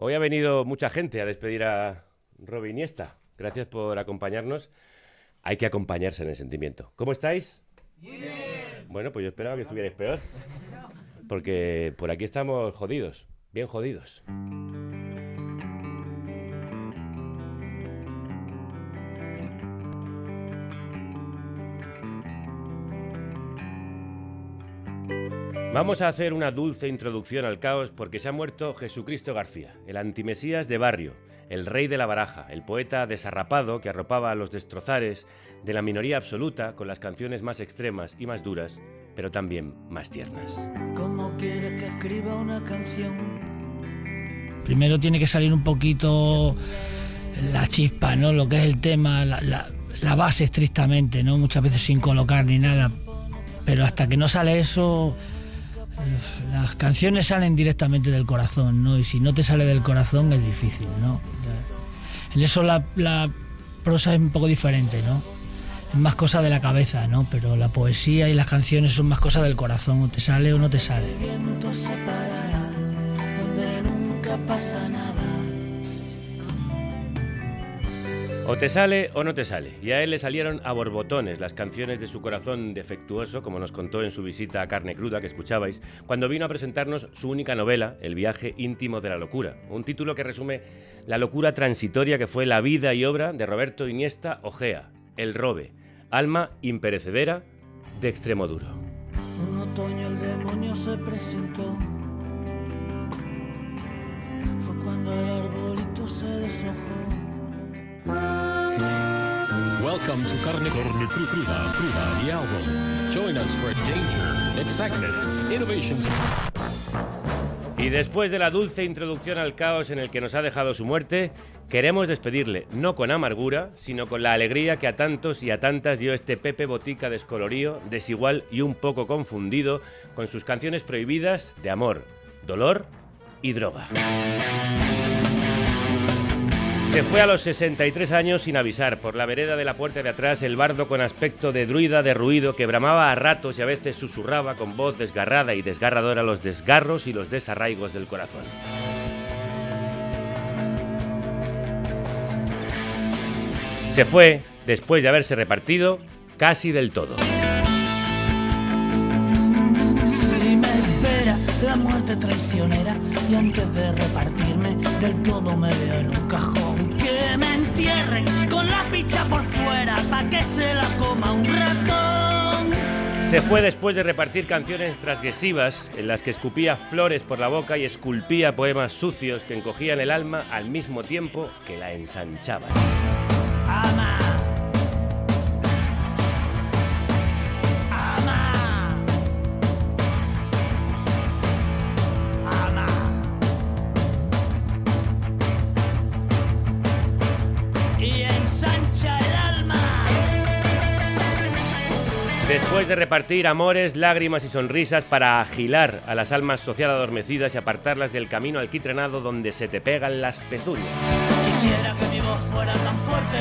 Hoy ha venido mucha gente a despedir a Robe Iniesta. Gracias por acompañarnos. Hay que acompañarse en el sentimiento. ¿Cómo estáis? Muy bien. Bueno, pues yo esperaba que estuvierais peor. Porque por aquí estamos jodidos, bien jodidos. Vamos a hacer una dulce introducción al caos porque se ha muerto Jesucristo García, el antimesías de barrio, el rey de la baraja, el poeta desarrapado que arropaba a los destrozares de la minoría absoluta con las canciones más extremas y más duras, pero también más tiernas. ¿Cómo quieres que escriba una canción? Primero tiene que salir un poquito la chispa, ¿no? Lo que es el tema, la base estrictamente, ¿no? Muchas veces sin colocar ni nada, pero hasta que no sale eso, las canciones salen directamente del corazón, ¿no? Y si no te sale del corazón es difícil, ¿no? En eso la prosa es un poco diferente, ¿no? Es más cosa de la cabeza, ¿no? Pero la poesía y las canciones son más cosas del corazón, o te sale o no te sale. El viento se parará, donde nunca pasa nada. O te sale o no te sale. Y a él le salieron a borbotones las canciones de su corazón defectuoso, como nos contó en su visita a Carne Cruda, que escuchabais, cuando vino a presentarnos su única novela, El viaje íntimo de la locura. Un título que resume la locura transitoria que fue la vida y obra de Roberto Iniesta Ojea, el Robe, alma imperecedera de Extremoduro. Un otoño el demonio se presentó. Fue cuando el arbolito se deshojó. Welcome to Carne Cruda, the album. Join us for danger, excitement, innovations. Y después de la dulce introducción al caos en el que nos ha dejado su muerte, queremos despedirle, no con amargura, sino con la alegría que a tantos y a tantas dio este Pepe Botica descolorido, desigual y un poco confundido, con sus canciones prohibidas de amor, dolor y droga. Se fue a los 63 años sin avisar. Por la vereda de la puerta de atrás, el bardo con aspecto de druida derruido que bramaba a ratos y a veces susurraba con voz desgarrada y desgarradora los desgarros y los desarraigos del corazón. Se fue después de haberse repartido casi del todo. Si me espera la muerte traicionera y antes de repartirme del todo me veo en un cajón. Que me entierren con la picha por fuera pa' que se la coma un ratón. Se fue después de repartir canciones transgresivas en las que escupía flores por la boca y esculpía poemas sucios que encogían el alma al mismo tiempo que la ensanchaban. Ama. Después de repartir amores, lágrimas y sonrisas para agilar a las almas social adormecidas y apartarlas del camino alquitranado donde se te pegan las pezuñas. Quisiera que mi voz fuera tan fuerte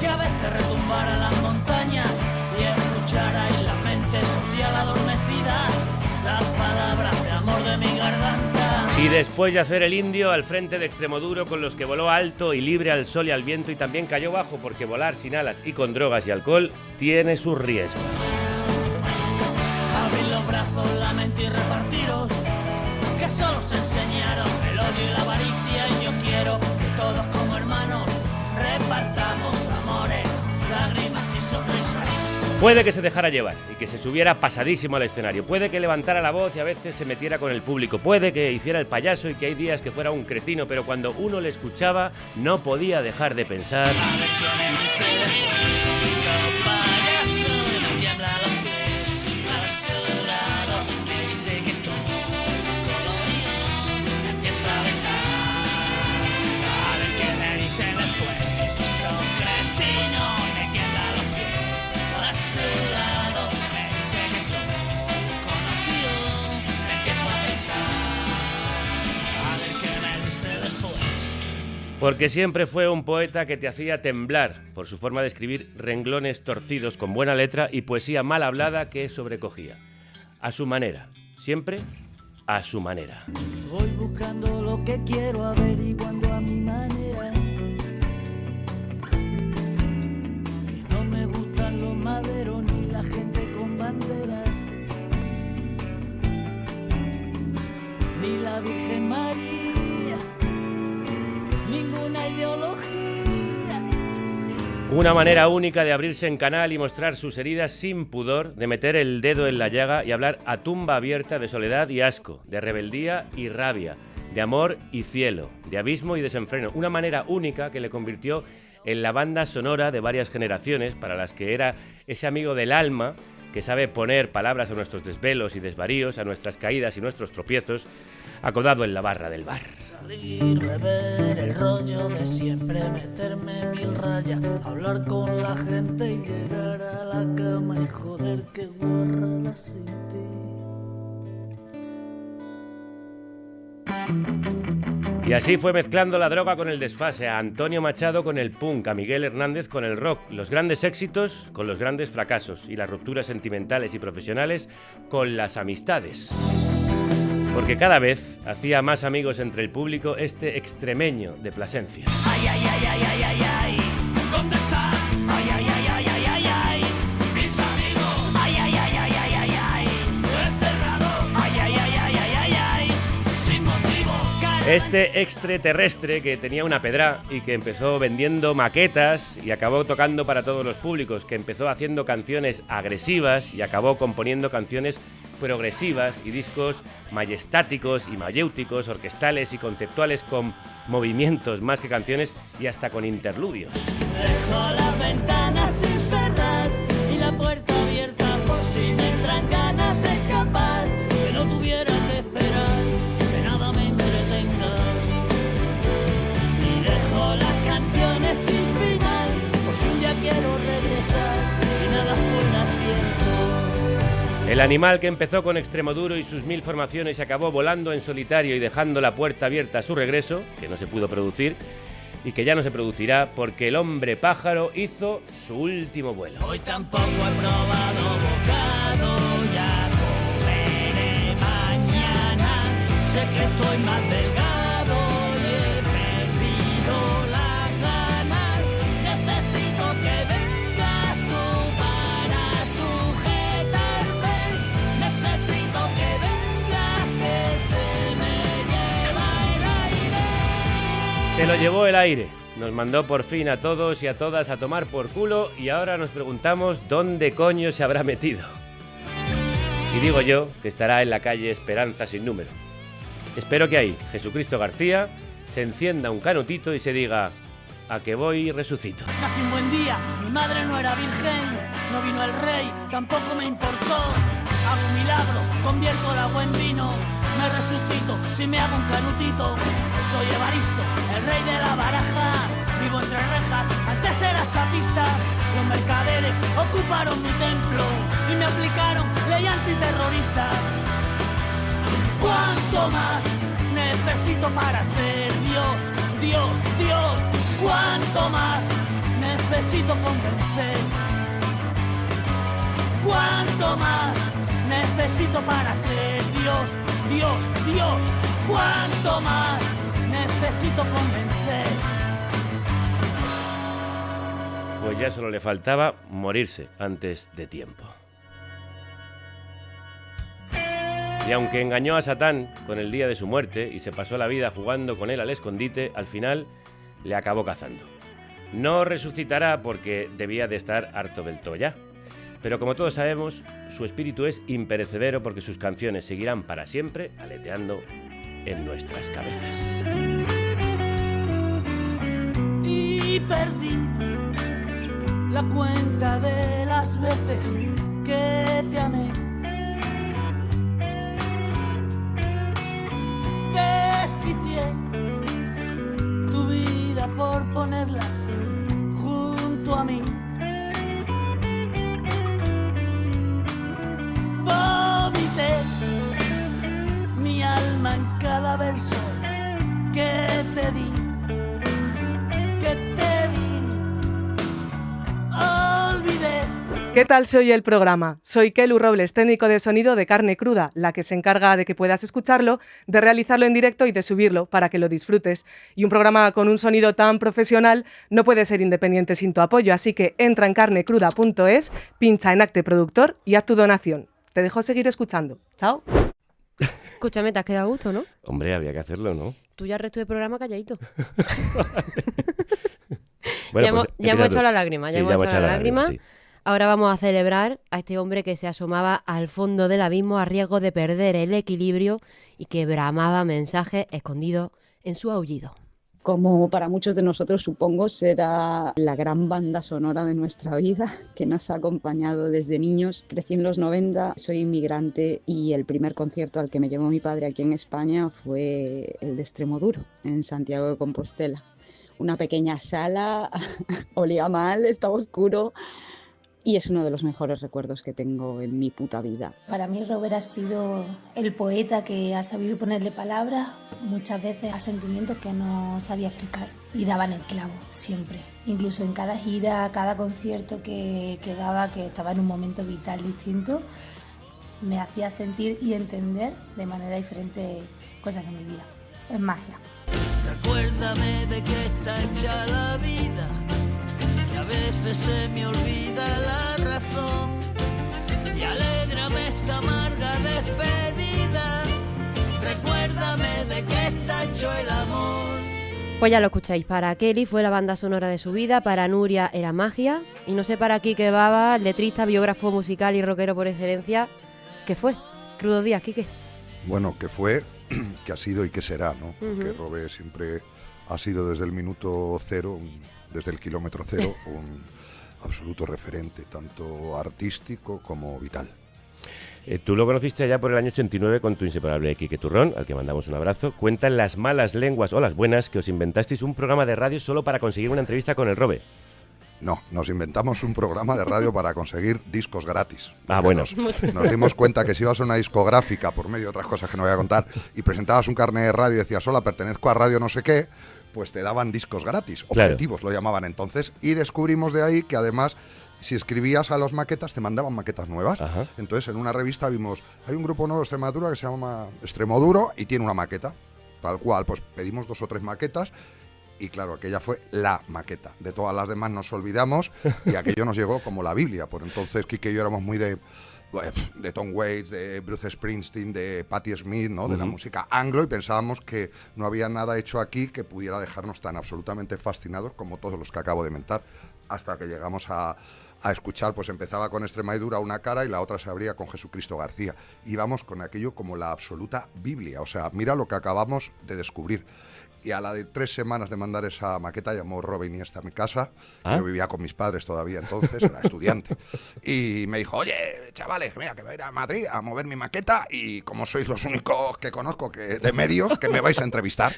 que a veces retumbara las montañas y escuchara en las mentes social adormecidas las palabras de amor de mi garganta. Y después de hacer el indio al frente de Extremoduro, con los que voló alto y libre al sol y al viento, y también cayó bajo porque volar sin alas y con drogas y alcohol tiene sus riesgos. Abrid los brazos, la mente y repartiros, que solo se enseñaron el odio y la avaricia, y yo quiero que todos como hermanos repartamos amores, lágrimas y sonrisas. Puede que se dejara llevar y que se subiera pasadísimo al escenario. Puede que levantara la voz y a veces se metiera con el público. Puede que hiciera el payaso y que hay días que fuera un cretino, pero cuando uno le escuchaba no podía dejar de pensar. Porque siempre fue un poeta que te hacía temblar por su forma de escribir renglones torcidos con buena letra y poesía mal hablada que sobrecogía. A su manera, siempre a su manera. Voy buscando lo que quiero, averiguando a mi manera. Y no me gustan los maderos ni la gente con banderas, ni la Virgen María, ninguna ideología. Una manera única de abrirse en canal y mostrar sus heridas sin pudor, de meter el dedo en la llaga y hablar a tumba abierta de soledad y asco, de rebeldía y rabia, de amor y cielo, de abismo y desenfreno. Una manera única que le convirtió en la banda sonora de varias generaciones, para las que era ese amigo del alma que sabe poner palabras a nuestros desvelos y desvaríos, a nuestras caídas y nuestros tropiezos, acodado en la barra del bar. Salir, beber el rollo de siempre, meterme mil rayas, hablar con la gente y llegar a la cama y joder qué guarrada sin ti. Y así fue mezclando la droga con el desfase, a Antonio Machado con el punk, a Miguel Hernández con el rock, los grandes éxitos con los grandes fracasos y las rupturas sentimentales y profesionales con las amistades. Porque cada vez hacía más amigos entre el público este extremeño de Plasencia. Ay, ay, ay, ay, ay, ay, ay, ¿dónde está? Ay, ay, ay, ay, ay, ay, ay, mis amigos. Ay, ay, ay, ay, ay, ay, ay, encerrados. Ay, ay, ay, ay, ay, ay, ay, sin motivo. Este extraterrestre que tenía una pedra y que empezó vendiendo maquetas y acabó tocando para todos los públicos, que empezó haciendo canciones agresivas y acabó componiendo canciones progresivas y discos majestáticos y mayéuticos, orquestales y conceptuales, con movimientos más que canciones y hasta con interludios. Dejo las ventanas sin cerrar y la puerta abierta por si me entran ganas de escapar, que no tuviera que esperar, que nada me entretenga. Y dejo las canciones sin final por si un día quiero regresar y nada fuera cierto. El animal que empezó con Extremoduro y sus 1000 formaciones y acabó volando en solitario y dejando la puerta abierta a su regreso, que no se pudo producir y que ya no se producirá porque el hombre pájaro hizo su último vuelo. Hoy tampoco he probado bocado, ya comeré mañana. Sé que estoy más delgado y he perdido las ganas. Necesito que vengas tú para sujetarme. Necesito que vengas, que se me lleva el aire. Se lo llevó el aire. Nos mandó por fin a todos y a todas a tomar por culo y ahora nos preguntamos dónde coño se habrá metido. Y digo yo que estará en la calle Esperanza sin número. Espero que ahí, Jesucristo García, se encienda un canutito y se diga: a que voy y resucito. Nací un buen día, mi madre no era virgen, no vino el rey, tampoco me importó. Hago milagros, convierto el agua en vino, me resucito si me hago un canutito. Soy Evaristo, el rey de la baraja, vivo entre rejas, antes era chapista. Los mercaderes ocuparon mi templo y me aplicaron ley antiterrorista. ¿Cuánto más necesito para ser Dios, Dios, Dios? ¿Cuánto más necesito convencer? ¿Cuánto más necesito para ser Dios, Dios, Dios? ¿Cuánto más necesito convencer? Pues ya solo le faltaba morirse antes de tiempo. Y aunque engañó a Satán con el día de su muerte y se pasó la vida jugando con él al escondite, al final le acabó cazando. No resucitará porque debía de estar harto del todo ya. Pero como todos sabemos, su espíritu es imperecedero porque sus canciones seguirán para siempre aleteando en nuestras cabezas. Y perdí la cuenta de las veces que te amé. Desquicié tu vida por ponerla junto a mí. Vomité mi alma en cada verso que te di, que te di. Olvidé ¿Qué tal se oye el programa? Soy Kelu Robles, técnico de sonido de Carne Cruda, la que se encarga de que puedas escucharlo, de realizarlo en directo y de subirlo para que lo disfrutes. Y un programa con un sonido tan profesional no puede ser independiente sin tu apoyo, así que entra en carnecruda.es, pincha en Acte Productor y haz tu donación. Te dejo seguir escuchando. Chao. Escúchame, te has quedado a gusto, ¿no? Hombre, había que hacerlo, ¿no? Tú ya el resto del programa calladito. Bueno, ya hemos echado la lágrima, Sí, ya hemos echado la lágrima, sí. Ahora vamos a celebrar a este hombre que se asomaba al fondo del abismo a riesgo de perder el equilibrio y que bramaba mensajes escondidos en su aullido. Como para muchos de nosotros, supongo, será la gran banda sonora de nuestra vida, que nos ha acompañado desde niños. Crecí en los 90, soy inmigrante y el primer concierto al que me llevó mi padre aquí en España fue el de Extremoduro, en Santiago de Compostela. Una pequeña sala, olía mal, estaba oscuro y es uno de los mejores recuerdos que tengo en mi puta vida. Para mí Robert ha sido el poeta que ha sabido ponerle palabras muchas veces a sentimientos que no sabía explicar y daban el clavo siempre. Incluso en cada gira, cada concierto que daba, que estaba en un momento vital distinto, me hacía sentir y entender de manera diferente cosas de mi vida. Es magia. Recuérdame de qué está hecha la vida, que a veces se me olvida la razón, y alégrame esta amarga despedida, recuérdame de qué está hecho el amor. Pues ya lo escucháis, para Kelly fue la banda sonora de su vida, para Nuria era magia, y no sé para Quique Baba, letrista, biógrafo musical y rockero por excelencia, ¿qué fue? Crudo Díaz, Quique. Bueno, que fue, que ha sido y que será, ¿no? Porque Robert siempre ha sido desde el minuto cero, desde el kilómetro cero, un absoluto referente, tanto artístico como vital. Tú lo conociste allá por el año 89 con tu inseparable Quique Turrón, al que mandamos un abrazo. Cuentan las malas lenguas o las buenas que os inventasteis un programa de radio solo para conseguir una entrevista con el Robe. No, nos inventamos un programa de radio para conseguir discos gratis. Bueno. Nos dimos cuenta que si ibas a una discográfica, por medio de otras cosas que no voy a contar, y presentabas un carnet de radio y decías, hola, pertenezco a radio no sé qué, pues te daban discos gratis, objetivos lo llamaban entonces, y descubrimos de ahí que además, si escribías a las maquetas, te mandaban maquetas nuevas. Ajá. Entonces, en una revista vimos, hay un grupo nuevo de Extremadura que se llama Extremoduro y tiene una maqueta, tal cual, pues pedimos 2 o 3 maquetas. Y claro, aquella fue la maqueta. De todas las demás nos olvidamos y aquello nos llegó como la Biblia. Por entonces Quique y yo éramos muy de Tom Waits, de Bruce Springsteen, de Patti Smith, ¿no? De la música anglo, y pensábamos que no había nada hecho aquí que pudiera dejarnos tan absolutamente fascinados como todos los que acabo de mentar. Hasta que llegamos a escuchar, pues empezaba con Extremadura una cara y la otra se abría con Jesucristo García. Íbamos con aquello como la absoluta Biblia. O sea, mira lo que acabamos de descubrir. Y a la de 3 semanas de mandar esa maqueta, llamó Robin Iniesta a mi casa. Yo vivía con mis padres todavía entonces, era estudiante. Y me dijo, oye, chavales, mira, que voy a ir a Madrid a mover mi maqueta y como sois los únicos que conozco de medios, que me vais a entrevistar.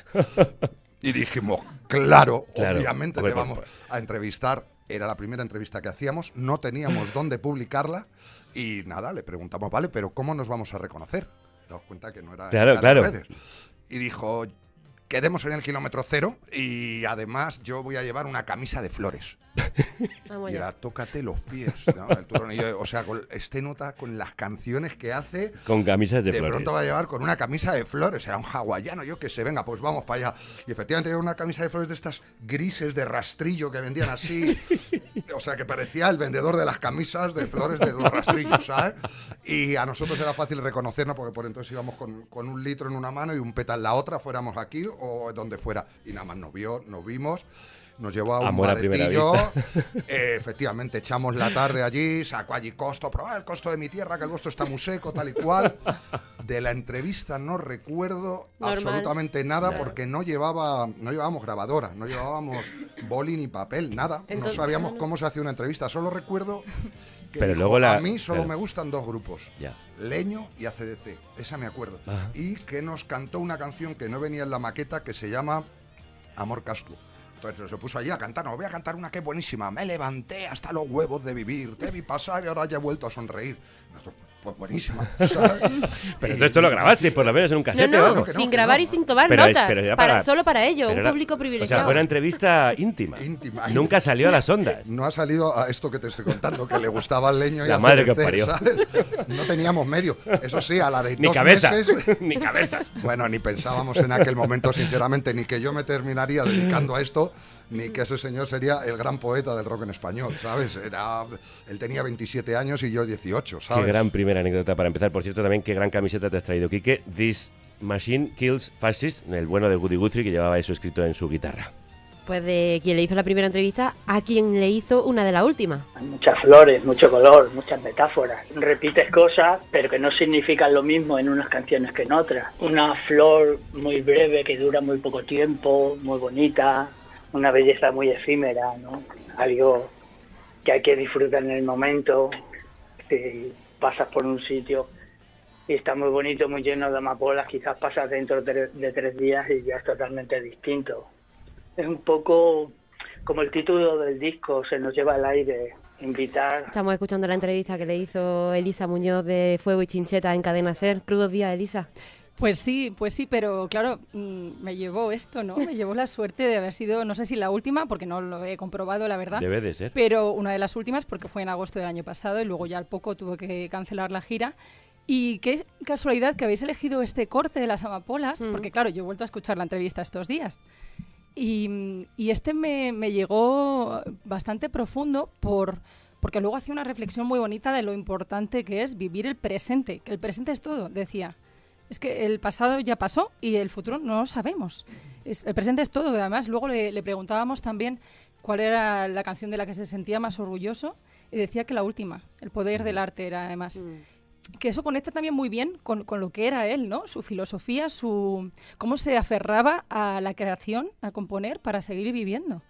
Y dijimos, claro, obviamente te vamos a entrevistar. Era la primera entrevista que hacíamos, no teníamos dónde publicarla y nada, le preguntamos, vale, pero ¿cómo nos vamos a reconocer? Daos cuenta que no era en redes. Y dijo, quedemos en el kilómetro cero y además yo voy a llevar una camisa de flores. Y era, tócate los pies, ¿no? El turrón y yo, o sea, nota con las canciones que hace. Con camisas de flores. De pronto va a llevar con una camisa de flores, era un hawaiano, yo que sé, venga, pues vamos para allá. Y efectivamente lleva una camisa de flores de estas grises de rastrillo que vendían así. O sea, que parecía el vendedor de las camisas de flores de los rastrillos, ¿sabes? Y a nosotros era fácil reconocernos porque por entonces íbamos con un litro en una mano y un peta en la otra, fuéramos aquí o donde fuera. Y nada más nos vimos. Nos llevó a un baretillo, efectivamente echamos la tarde allí, sacó allí costo, probad el costo de mi tierra, que el vuestro está muy seco, tal y cual. De la entrevista no recuerdo absolutamente nada, porque no llevábamos grabadora, no llevábamos boli ni papel, nada. Entonces, no sabíamos cómo se hacía una entrevista, solo recuerdo que pero dijo, luego a mí solo me gustan 2 grupos, Leño y ACDC, esa me acuerdo. Y que nos cantó una canción que no venía en la maqueta que se llama Amor Castuo. Entonces se puso allí a cantar, no, voy a cantar una que es buenísima, me levanté hasta los huevos de vivir, te vi pasar y ahora ya he vuelto a sonreír. Nosotros, Pues buenísima. ¿Sabes? Pero entonces tú lo grabaste por lo menos en un casete o algo. Sin grabar y sin tomar Pero notas. pero Solo para ello, un era- público O privilegiado. sea, fue una entrevista íntima. Nunca salió a las ondas. No ha salido a esto que te estoy contando, que le gustaba el leño y La hacer madre el que té, parió. ¿sabes? No teníamos medio. Eso sí, a la de Ni 2 cabeza. meses. Ni cabeza. Bueno, ni pensábamos en aquel momento, sinceramente, ni que yo me terminaría dedicando a esto, ni que ese señor sería el gran poeta del rock en español, ¿sabes? Él tenía 27 años y yo 18, ¿sabes? Qué gran primera anécdota para empezar. Por cierto, también qué gran camiseta te has traído, Quique. This Machine Kills Fascists, el bueno de Woody Guthrie, que llevaba eso escrito en su guitarra. Pues de quien le hizo la primera entrevista a quien le hizo una de las últimas. Hay muchas flores, mucho color, muchas metáforas. Repites cosas, pero que no significan lo mismo en unas canciones que en otras. Una flor muy breve que dura muy poco tiempo, muy bonita, una belleza muy efímera, ¿no? Algo que hay que disfrutar en el momento. Si pasas por un sitio y está muy bonito, muy lleno de amapolas, quizás pasas dentro de 3 días y ya es totalmente distinto. Es un poco como el título del disco, Se nos lleva al aire, invitar. Estamos escuchando la entrevista que le hizo Elisa Muñoz de Fuego y Chincheta en Cadena Ser. Crudos días, Elisa. Pues sí, pero claro, me llevó esto, ¿no? Me llevó la suerte de haber sido, no sé si la última, porque no lo he comprobado, la verdad. Debe de ser. Pero una de las últimas, porque fue en agosto del año pasado y luego ya al poco tuve que cancelar la gira. Y qué casualidad que habéis elegido este corte de las amapolas, porque claro, yo he vuelto a escuchar la entrevista estos días. Y este me llegó bastante profundo porque luego hacía una reflexión muy bonita de lo importante que es vivir el presente, que el presente es todo, decía. Es que el pasado ya pasó y el futuro no lo sabemos. El presente es todo. Además, luego le preguntábamos también cuál era la canción de la que se sentía más orgulloso y decía que la última, El poder del arte, era además. Que eso conecta también muy bien con lo que era él, ¿no? Su filosofía, cómo se aferraba a la creación, a componer para seguir viviendo.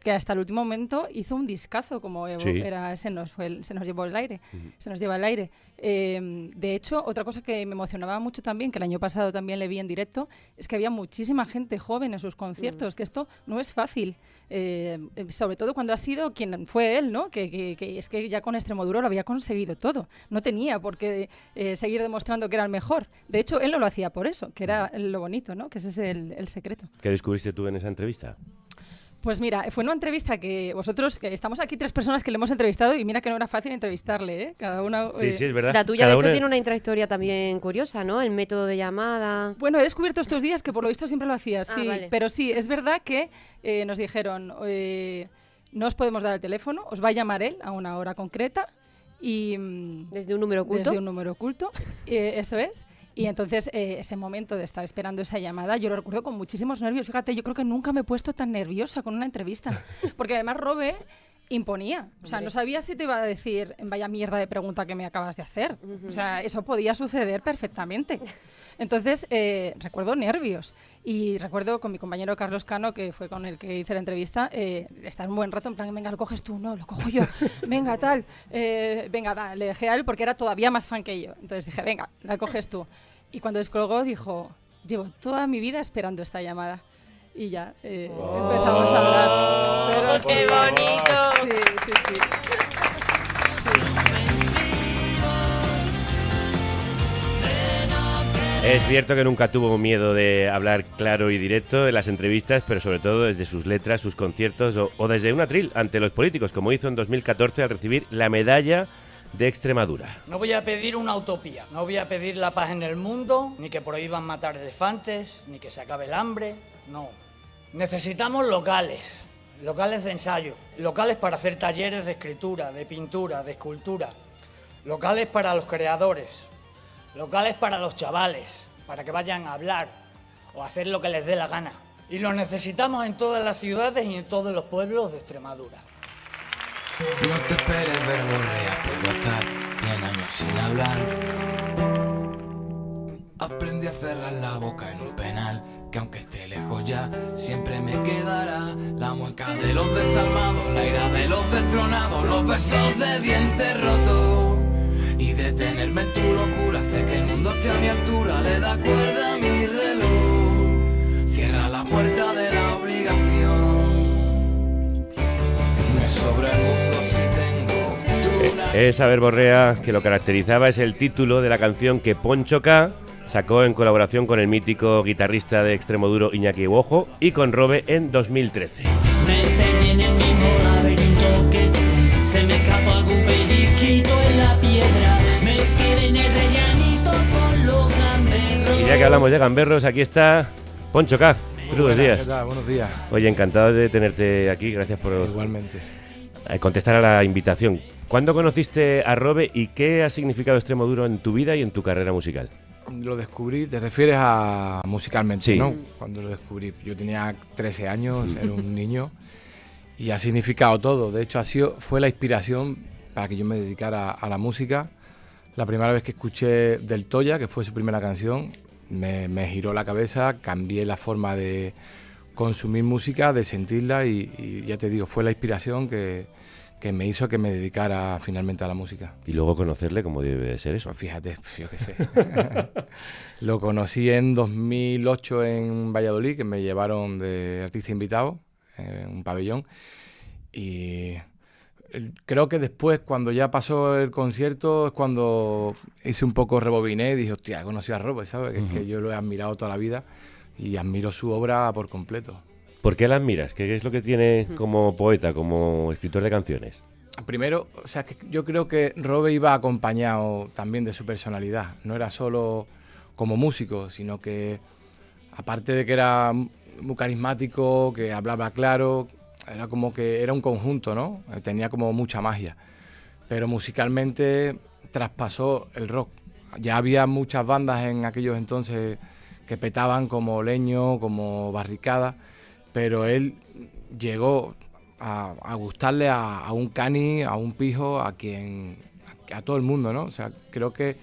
Que hasta el último momento hizo un discazo, como era Se nos llevó el aire. Se nos lleva el aire. De hecho, otra cosa que me emocionaba mucho también, que el año pasado también le vi en directo, es que había muchísima gente joven en sus conciertos, que esto no es fácil. Sobre todo cuando ha sido quien fue él, ¿no? Que es que ya con Extremoduro lo había conseguido todo. No tenía por qué seguir demostrando que era el mejor. De hecho, él no lo hacía por eso, que era lo bonito, ¿no? Que ese es el secreto. ¿Qué descubriste tú en esa entrevista? Pues mira, fue una entrevista que vosotros, estamos aquí 3 personas que le hemos entrevistado y mira que no era fácil entrevistarle, ¿eh? Cada una... Sí, es verdad. La tuya, de hecho, tiene una intrahistoria también curiosa, ¿no? El método de llamada... Bueno, he descubierto estos días que por lo visto siempre lo hacías, sí. Vale. Pero sí, es verdad que nos dijeron, no os podemos dar el teléfono, os va a llamar él a una hora concreta y... ¿Desde un número oculto? Desde un número oculto, eso es. Y entonces ese momento de estar esperando esa llamada, yo lo recuerdo con muchísimos nervios. Fíjate, yo creo que nunca me he puesto tan nerviosa con una entrevista. Porque además Robe imponía. O sea, no sabía si te iba a decir, vaya mierda de pregunta que me acabas de hacer. O sea, eso podía suceder perfectamente. Entonces, recuerdo nervios. Y recuerdo con mi compañero Carlos Cano, que fue con el que hice la entrevista, estar un buen rato en plan, venga, lo coges tú, no, lo cojo yo. Venga, tal. Venga, va, le dejé a él porque era todavía más fan que yo. Entonces dije, venga, la coges tú. Y cuando descolgó dijo, llevo toda mi vida esperando esta llamada. Y ya empezamos a hablar. Pero ¡qué bonito! Sí. Es cierto que nunca tuvo miedo de hablar claro y directo en las entrevistas, pero sobre todo desde sus letras, sus conciertos o desde un atril ante los políticos, como hizo en 2014 al recibir la medalla de Extremadura. No voy a pedir una utopía, no voy a pedir la paz en el mundo, ni que prohíban matar elefantes, ni que se acabe el hambre, no. Necesitamos locales de ensayo, locales para hacer talleres de escritura, de pintura, de escultura, locales para los creadores, locales para los chavales, para que vayan a hablar o a hacer lo que les dé la gana. Y los necesitamos en todas las ciudades y en todos los pueblos de Extremadura. No te esperes verborrea, puedo estar 100 años sin hablar. Aprendí a cerrar la boca en un penal, que aunque esté lejos ya, siempre me quedará la mueca de los desalmados, la ira de los destronados, los besos de dientes rotos. Y detenerme en tu locura hace que el mundo esté a mi altura, le da cuerda a mi reloj, cierra la puerta de la obligación. Me sobra el mundo si tengo Esa verborrea que lo caracterizaba es el título de la canción que Poncho K sacó en colaboración con el mítico guitarrista de Extremoduro Iñaki Uojo y con Robe en 2013. Me perdí en el mismo laberinto que se me escapó algún pellizquito en la piedra. Me quedé en el rellanito con los gamberros. Y ya que hablamos de gamberros, aquí está Poncho K. Crudos días. ¿Qué tal? Buenos días. Oye, encantado de tenerte aquí, gracias por Igualmente. Contestar a la invitación. ¿Cuándo conociste a Robe y qué ha significado Extremoduro en tu vida y en tu carrera musical? Lo descubrí, te refieres a musicalmente, sí, ¿no? Cuando lo descubrí, yo tenía 13 años, era un niño y ha significado todo. De hecho, fue la inspiración para que yo me dedicara a la música. La primera vez que escuché Del Toya, que fue su primera canción, me giró la cabeza, cambié la forma de consumir música, de sentirla y ya te digo, fue la inspiración que me hizo que me dedicara finalmente a la música. Y luego conocerle, ¿cómo debe de ser eso? Pues fíjate, yo qué sé. Lo conocí en 2008 en Valladolid, que me llevaron de artista invitado en un pabellón. Y creo que después, cuando ya pasó el concierto, es cuando hice un poco rebobiné y dije, hostia, he conocido a Robe, ¿sabes? Que es que yo lo he admirado toda la vida y admiro su obra por completo. ¿Por qué la admiras? ¿Qué es lo que tiene como poeta, como escritor de canciones? Primero, o sea, que yo creo que Robe iba acompañado también de su personalidad. No era solo como músico, sino que, aparte de que era muy carismático, que hablaba claro, era como que era un conjunto, ¿no? Tenía como mucha magia. Pero musicalmente traspasó el rock. Ya había muchas bandas en aquellos entonces que petaban, como Leño, como Barricada, pero él llegó a gustarle a un cani, a un pijo, a todo el mundo, ¿no? O sea, creo que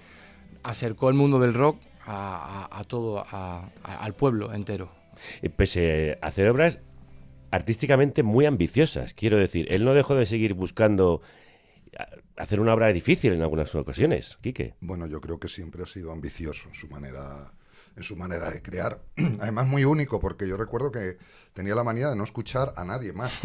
acercó el mundo del rock a todo, al pueblo entero. Y pese a hacer obras artísticamente muy ambiciosas, quiero decir, él no dejó de seguir buscando hacer una obra difícil en algunas ocasiones, Quique. Bueno, yo creo que siempre ha sido ambicioso en su manera de crear. Además, muy único, porque yo recuerdo que tenía la manía de no escuchar a nadie más,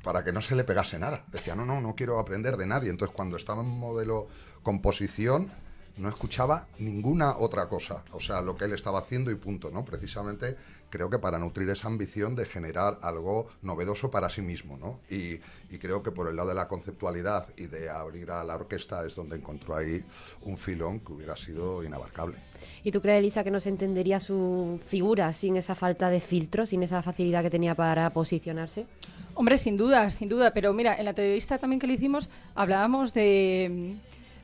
para que no se le pegase nada. Decía, no quiero aprender de nadie. Entonces, cuando estaba en modelo composición, no escuchaba ninguna otra cosa. O sea, lo que él estaba haciendo y punto, ¿no? Precisamente creo que para nutrir esa ambición de generar algo novedoso para sí mismo, ¿no? Y creo que por el lado de la conceptualidad y de abrir a la orquesta es donde encontró ahí un filón que hubiera sido inabarcable. ¿Y tú crees, Elisa, que no se entendería su figura sin esa falta de filtro, sin esa facilidad que tenía para posicionarse? Hombre, sin duda, pero mira, en la entrevista también que le hicimos hablábamos de...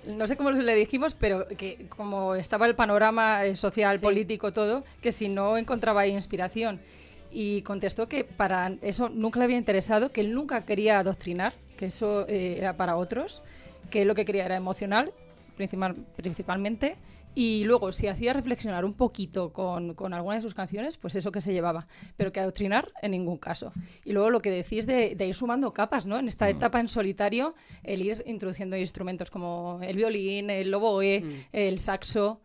No sé cómo le dijimos, pero que como estaba el panorama social, político, todo, que si no encontraba ahí inspiración. Y contestó que para eso nunca le había interesado, que él nunca quería adoctrinar, que eso era para otros, que lo que quería era emocional, principalmente. Y luego, si hacía reflexionar un poquito con alguna de sus canciones, pues eso que se llevaba. Pero que adoctrinar, en ningún caso. Y luego lo que decís de ir sumando capas, ¿no? En esta etapa en solitario, el ir introduciendo instrumentos como el violín, el oboe, el saxo,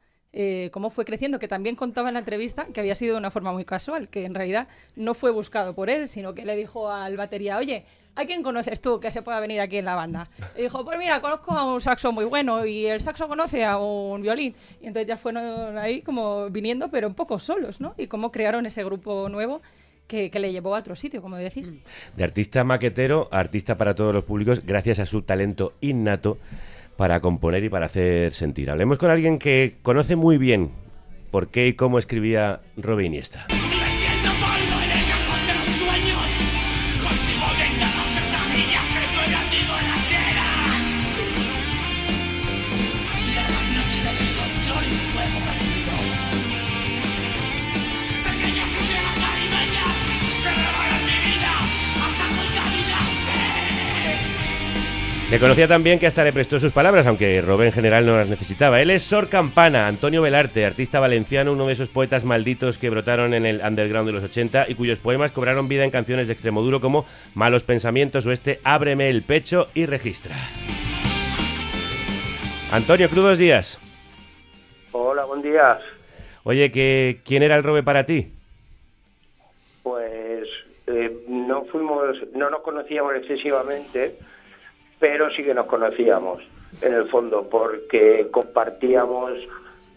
cómo fue creciendo, que también contaba en la entrevista que había sido de una forma muy casual, que en realidad no fue buscado por él, sino que le dijo al batería, oye, ¿a quién conoces tú que se pueda venir aquí en la banda? Y dijo, pues mira, conozco a un saxo muy bueno y el saxo conoce a un violín. Y entonces ya fueron ahí como viniendo, pero un poco solos, ¿no? Y cómo crearon ese grupo nuevo que le llevó a otro sitio, como decís. De artista maquetero a artista para todos los públicos, gracias a su talento innato para componer y para hacer sentir. Hablemos con alguien que conoce muy bien por qué y cómo escribía Robe Iniesta. Le conocía tan bien que hasta le prestó sus palabras, aunque Robe en general no las necesitaba. Él es Sor Campana, Antonio Velarte, artista valenciano, uno de esos poetas malditos que brotaron en el underground de los 80 y cuyos poemas cobraron vida en canciones de Extremoduro como Malos Pensamientos o Ábreme el pecho y registra. Antonio, crudos días. Hola, buen día. Oye, ¿quién era el Robe para ti? Pues no nos conocíamos excesivamente, pero sí que nos conocíamos en el fondo, porque compartíamos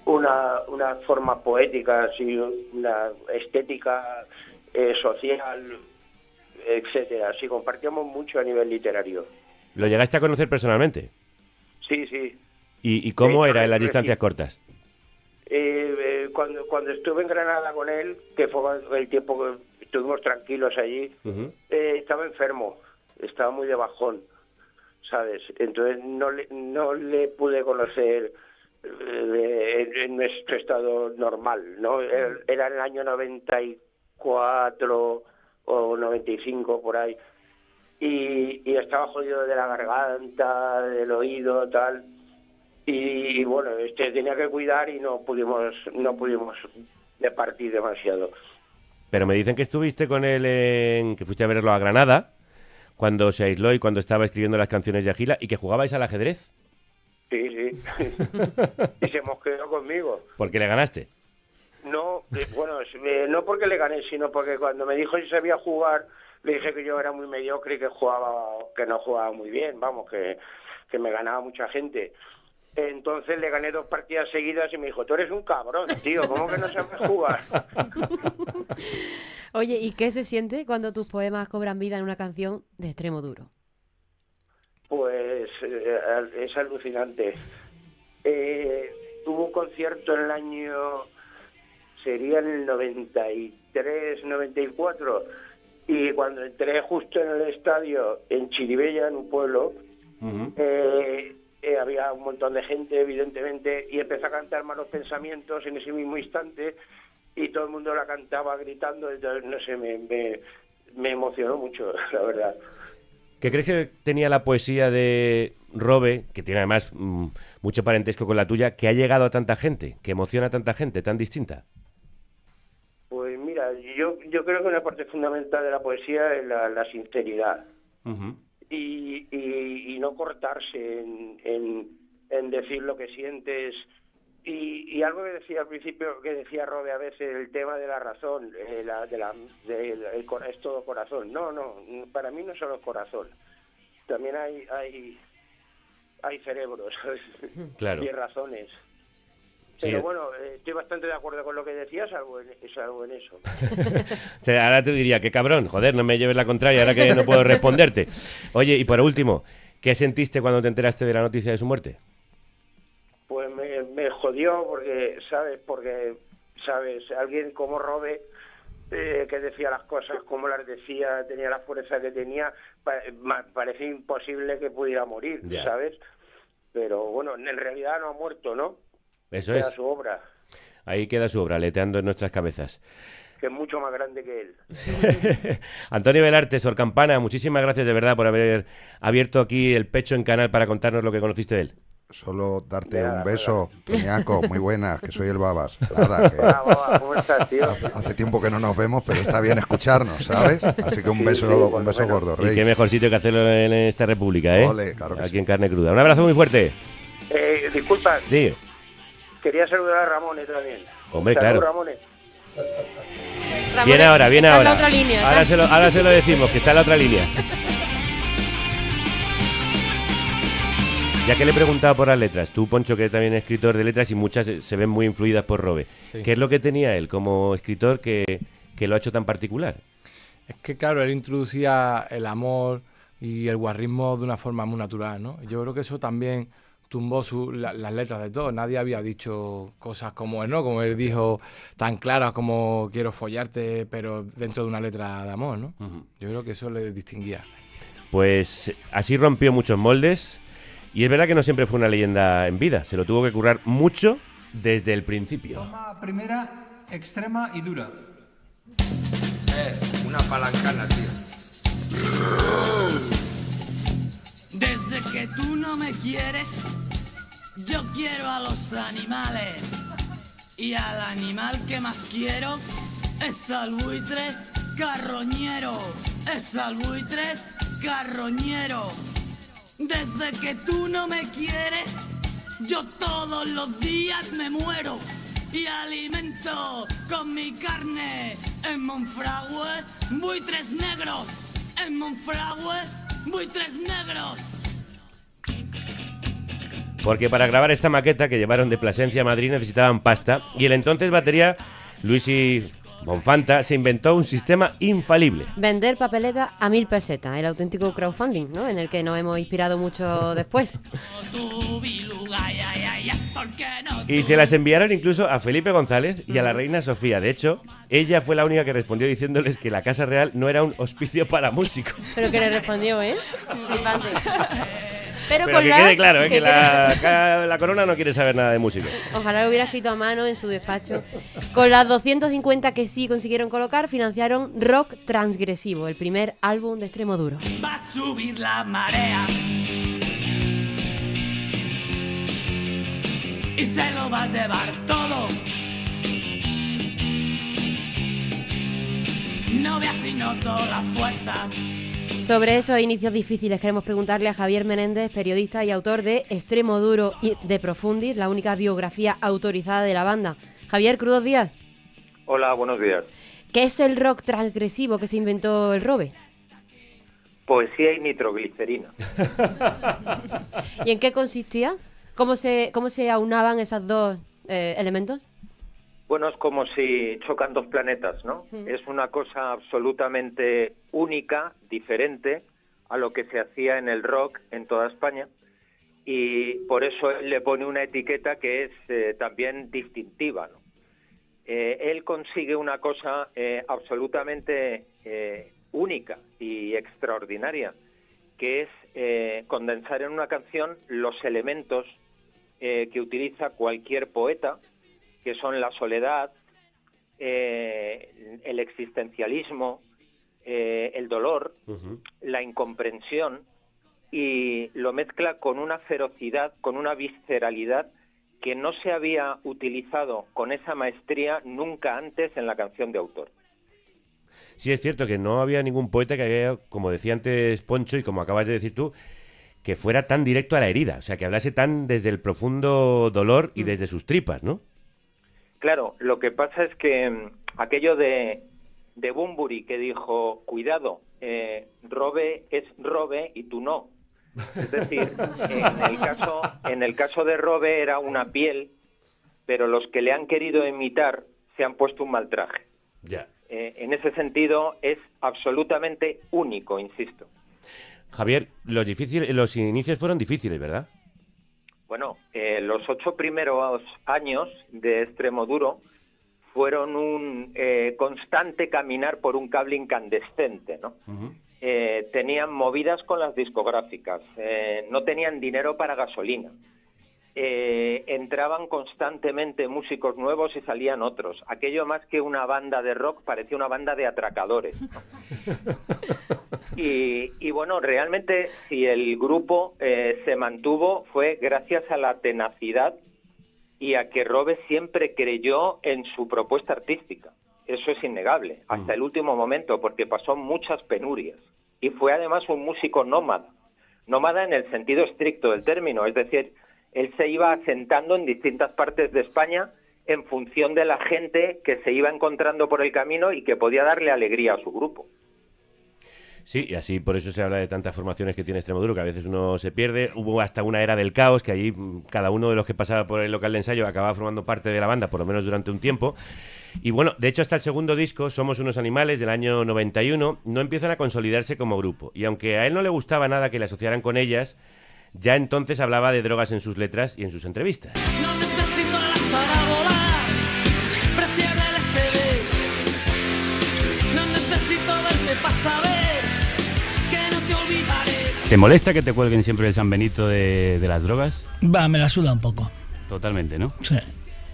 una forma poética, así, una estética social, etcétera. Sí, compartíamos mucho a nivel literario. ¿Lo llegaste a conocer personalmente? Sí, sí. ¿Y cómo era en las distancias cortas? Cuando estuve en Granada con él, que fue el tiempo que estuvimos tranquilos allí, estaba enfermo, estaba muy de bajón, ¿sabes? Entonces no le pude conocer en nuestro estado normal, ¿no? Era en el año 94 o 95, por ahí, y estaba jodido de la garganta, del oído, tal. Y bueno, tenía que cuidar y no pudimos departir demasiado. Pero me dicen que estuviste con él que fuiste a verlo a Granada, cuando se aisló y cuando estaba escribiendo las canciones de Agila, y que jugabais al ajedrez. Sí, sí. Y se mosqueó conmigo. ¿Por qué le ganaste? No, bueno, no porque le gané, sino porque cuando me dijo si sabía jugar, le dije que yo era muy mediocre y que no jugaba muy bien, vamos, que me ganaba mucha gente. Entonces le gané 2 partidas seguidas y me dijo, tú eres un cabrón, tío, ¿cómo que no sabes jugar? Oye, ¿y qué se siente cuando tus poemas cobran vida en una canción de extremo duro? Pues es alucinante. Tuvo un concierto en el año, sería en el 93, 94, y cuando entré justo en el estadio, en Chiribella, en un pueblo, había un montón de gente, evidentemente, y empecé a cantar Malos Pensamientos en ese mismo instante, y todo el mundo la cantaba gritando, entonces, no sé, me emocionó mucho, la verdad. ¿Qué crees que tenía la poesía de Robe, que tiene además mucho parentesco con la tuya, que ha llegado a tanta gente, que emociona a tanta gente tan distinta? Pues mira, yo creo que una parte fundamental de la poesía es la sinceridad. Y no cortarse en decir lo que sientes. Y algo que decía al principio, que decía Robe a veces, el tema de la razón, es todo corazón. No, para mí no solo es corazón. También hay cerebros, claro. Y razones. Sí. Pero bueno, estoy bastante de acuerdo con lo que decías, salvo en eso. O sea, ahora te diría, qué cabrón, joder, no me lleves la contraria, ahora que no puedo responderte. Oye, y por último, ¿qué sentiste cuando te enteraste de la noticia de su muerte? Pues me jodió porque, ¿sabes? Alguien como Robe, que decía las cosas como las decía, tenía la fuerza que tenía, parece imposible que pudiera morir, ¿sabes? Pero bueno, en realidad no ha muerto, ¿no? Eso queda es. Su obra. Ahí queda su obra, aleteando en nuestras cabezas. Que es mucho más grande que él. Antonio Belarte, Sor Campana, muchísimas gracias de verdad por haber abierto aquí el pecho en Canal para contarnos lo que conociste de él. Solo darte un beso, Toñaco, muy buena, que soy el Babas. Nada, que Baba, ¿cómo estás, tío? hace tiempo que no nos vemos, pero está bien escucharnos, ¿sabes? Así que un beso gordo, Rey. Y qué mejor sitio que hacerlo en esta república, ¿eh? Ole, claro que aquí sí. En Carne Cruda. Un abrazo muy fuerte. Disculpa. Sí. Quería saludar a Ramón también. Hombre, Saludos, claro. Ramón. Viene ahora. Está en la otra línea. Ahora se lo decimos, que está en la otra línea. Ya que le he preguntado por las letras, tú, Poncho, que también es escritor de letras y muchas se ven muy influidas por Robe. Sí. ¿Qué es lo que tenía él como escritor que lo ha hecho tan particular? Es que, claro, él introducía el amor y el guarrismo de una forma muy natural, ¿no? Yo creo que eso también tumbó las letras de todos. Nadie había dicho cosas como él, ¿no? Como él dijo, tan claras como quiero follarte, pero dentro de una letra de amor, ¿no? Yo creo que eso le distinguía. Pues así rompió muchos moldes y es verdad que no siempre fue una leyenda en vida. Se lo tuvo que currar mucho desde el principio. Toma primera, extrema y dura. Una palancana, tío. Desde que tú no me quieres, yo quiero a los animales. Y al animal que más quiero es al buitre carroñero. Es al buitre carroñero. Desde que tú no me quieres, yo todos los días me muero. Y alimento con mi carne en Monfragüe buitres negros. En Monfragüe buitres negros. porque para grabar esta maqueta que llevaron de Plasencia a Madrid necesitaban pasta y el entonces batería Luisi Bonfanta se inventó un sistema infalible. Vender papeletas a 1000 pesetas, el auténtico crowdfunding, ¿no? En el que nos hemos inspirado mucho después. Y se las enviaron incluso a Felipe González y a la reina Sofía. De hecho, ella fue la única que respondió diciéndoles que la Casa Real no era un hospicio para músicos. Pero que le respondió, ¿eh? Flipante. Pero que quede claro, que la corona no quiere saber nada de música. Ojalá lo hubiera escrito a mano en su despacho. Con las 250 que sí consiguieron colocar, financiaron Rock Transgresivo, el primer álbum de Extremoduro. Va a subir la marea y se lo va a llevar todo. No veas si noto la fuerza. Sobre esos inicios difíciles queremos preguntarle a Javier Menéndez, periodista y autor de Extremoduro y de Profundis, la única biografía autorizada de la banda. Javier, crudos días. Hola, buenos días. ¿Qué es el rock transgresivo que se inventó el Robe? Poesía y nitroglicerina. ¿Y en qué consistía? ¿Cómo se aunaban esos dos elementos? Bueno, es como si chocan dos planetas, ¿no? Es una cosa absolutamente única, diferente a lo que se hacía en el rock en toda España, y por eso él le pone una etiqueta que es también distintiva, ¿no? Él consigue una cosa absolutamente única y extraordinaria, que es condensar en una canción los elementos que utiliza cualquier poeta, que son la soledad, el existencialismo, el dolor, la incomprensión, y lo mezcla con una ferocidad, con una visceralidad que no se había utilizado con esa maestría nunca antes en la canción de autor. Sí, es cierto que no había ningún poeta que había, como decía antes Poncho y como acabas de decir tú, que fuera tan directo a la herida, o sea, que hablase tan desde el profundo dolor y desde sus tripas, ¿no? Claro, lo que pasa es que aquello de Bunbury que dijo, cuidado, Robe es Robe y tú no. Es decir, en el caso de Robe era una piel, pero los que le han querido imitar se han puesto un mal traje. Ya. En ese sentido es absolutamente único, insisto. Javier, los inicios fueron difíciles, ¿verdad? Bueno, los 8 primeros años de Extremoduro fueron un constante caminar por un cable incandescente, ¿no? Tenían movidas con las discográficas, no tenían dinero para gasolina, entraban constantemente músicos nuevos y salían otros. Aquello más que una banda de rock parecía una banda de atracadores, ¿no? Y bueno, realmente si el grupo se mantuvo fue gracias a la tenacidad y a que Robe siempre creyó en su propuesta artística. Eso es innegable, hasta el último momento, porque pasó muchas penurias. Y fue además un músico nómada en el sentido estricto del término, es decir, él se iba asentando en distintas partes de España en función de la gente que se iba encontrando por el camino y que podía darle alegría a su grupo. Sí, y así por eso se habla de tantas formaciones que tiene Extremoduro, que a veces uno se pierde. Hubo hasta una era del caos, que allí cada uno de los que pasaba por el local de ensayo acababa formando parte de la banda, por lo menos durante un tiempo. Y bueno, de hecho hasta el segundo disco, Somos unos animales, del año 91, no empiezan a consolidarse como grupo. Y aunque a él no le gustaba nada que le asociaran con ellas, ya entonces hablaba de drogas en sus letras y en sus entrevistas. No necesito alas para volar, prefiero el SD. No necesito verte para saber que no te olvidaré. ¿Te molesta que te cuelguen siempre el San Benito de las drogas? Va, me la suda un poco. Totalmente, ¿no? Sí.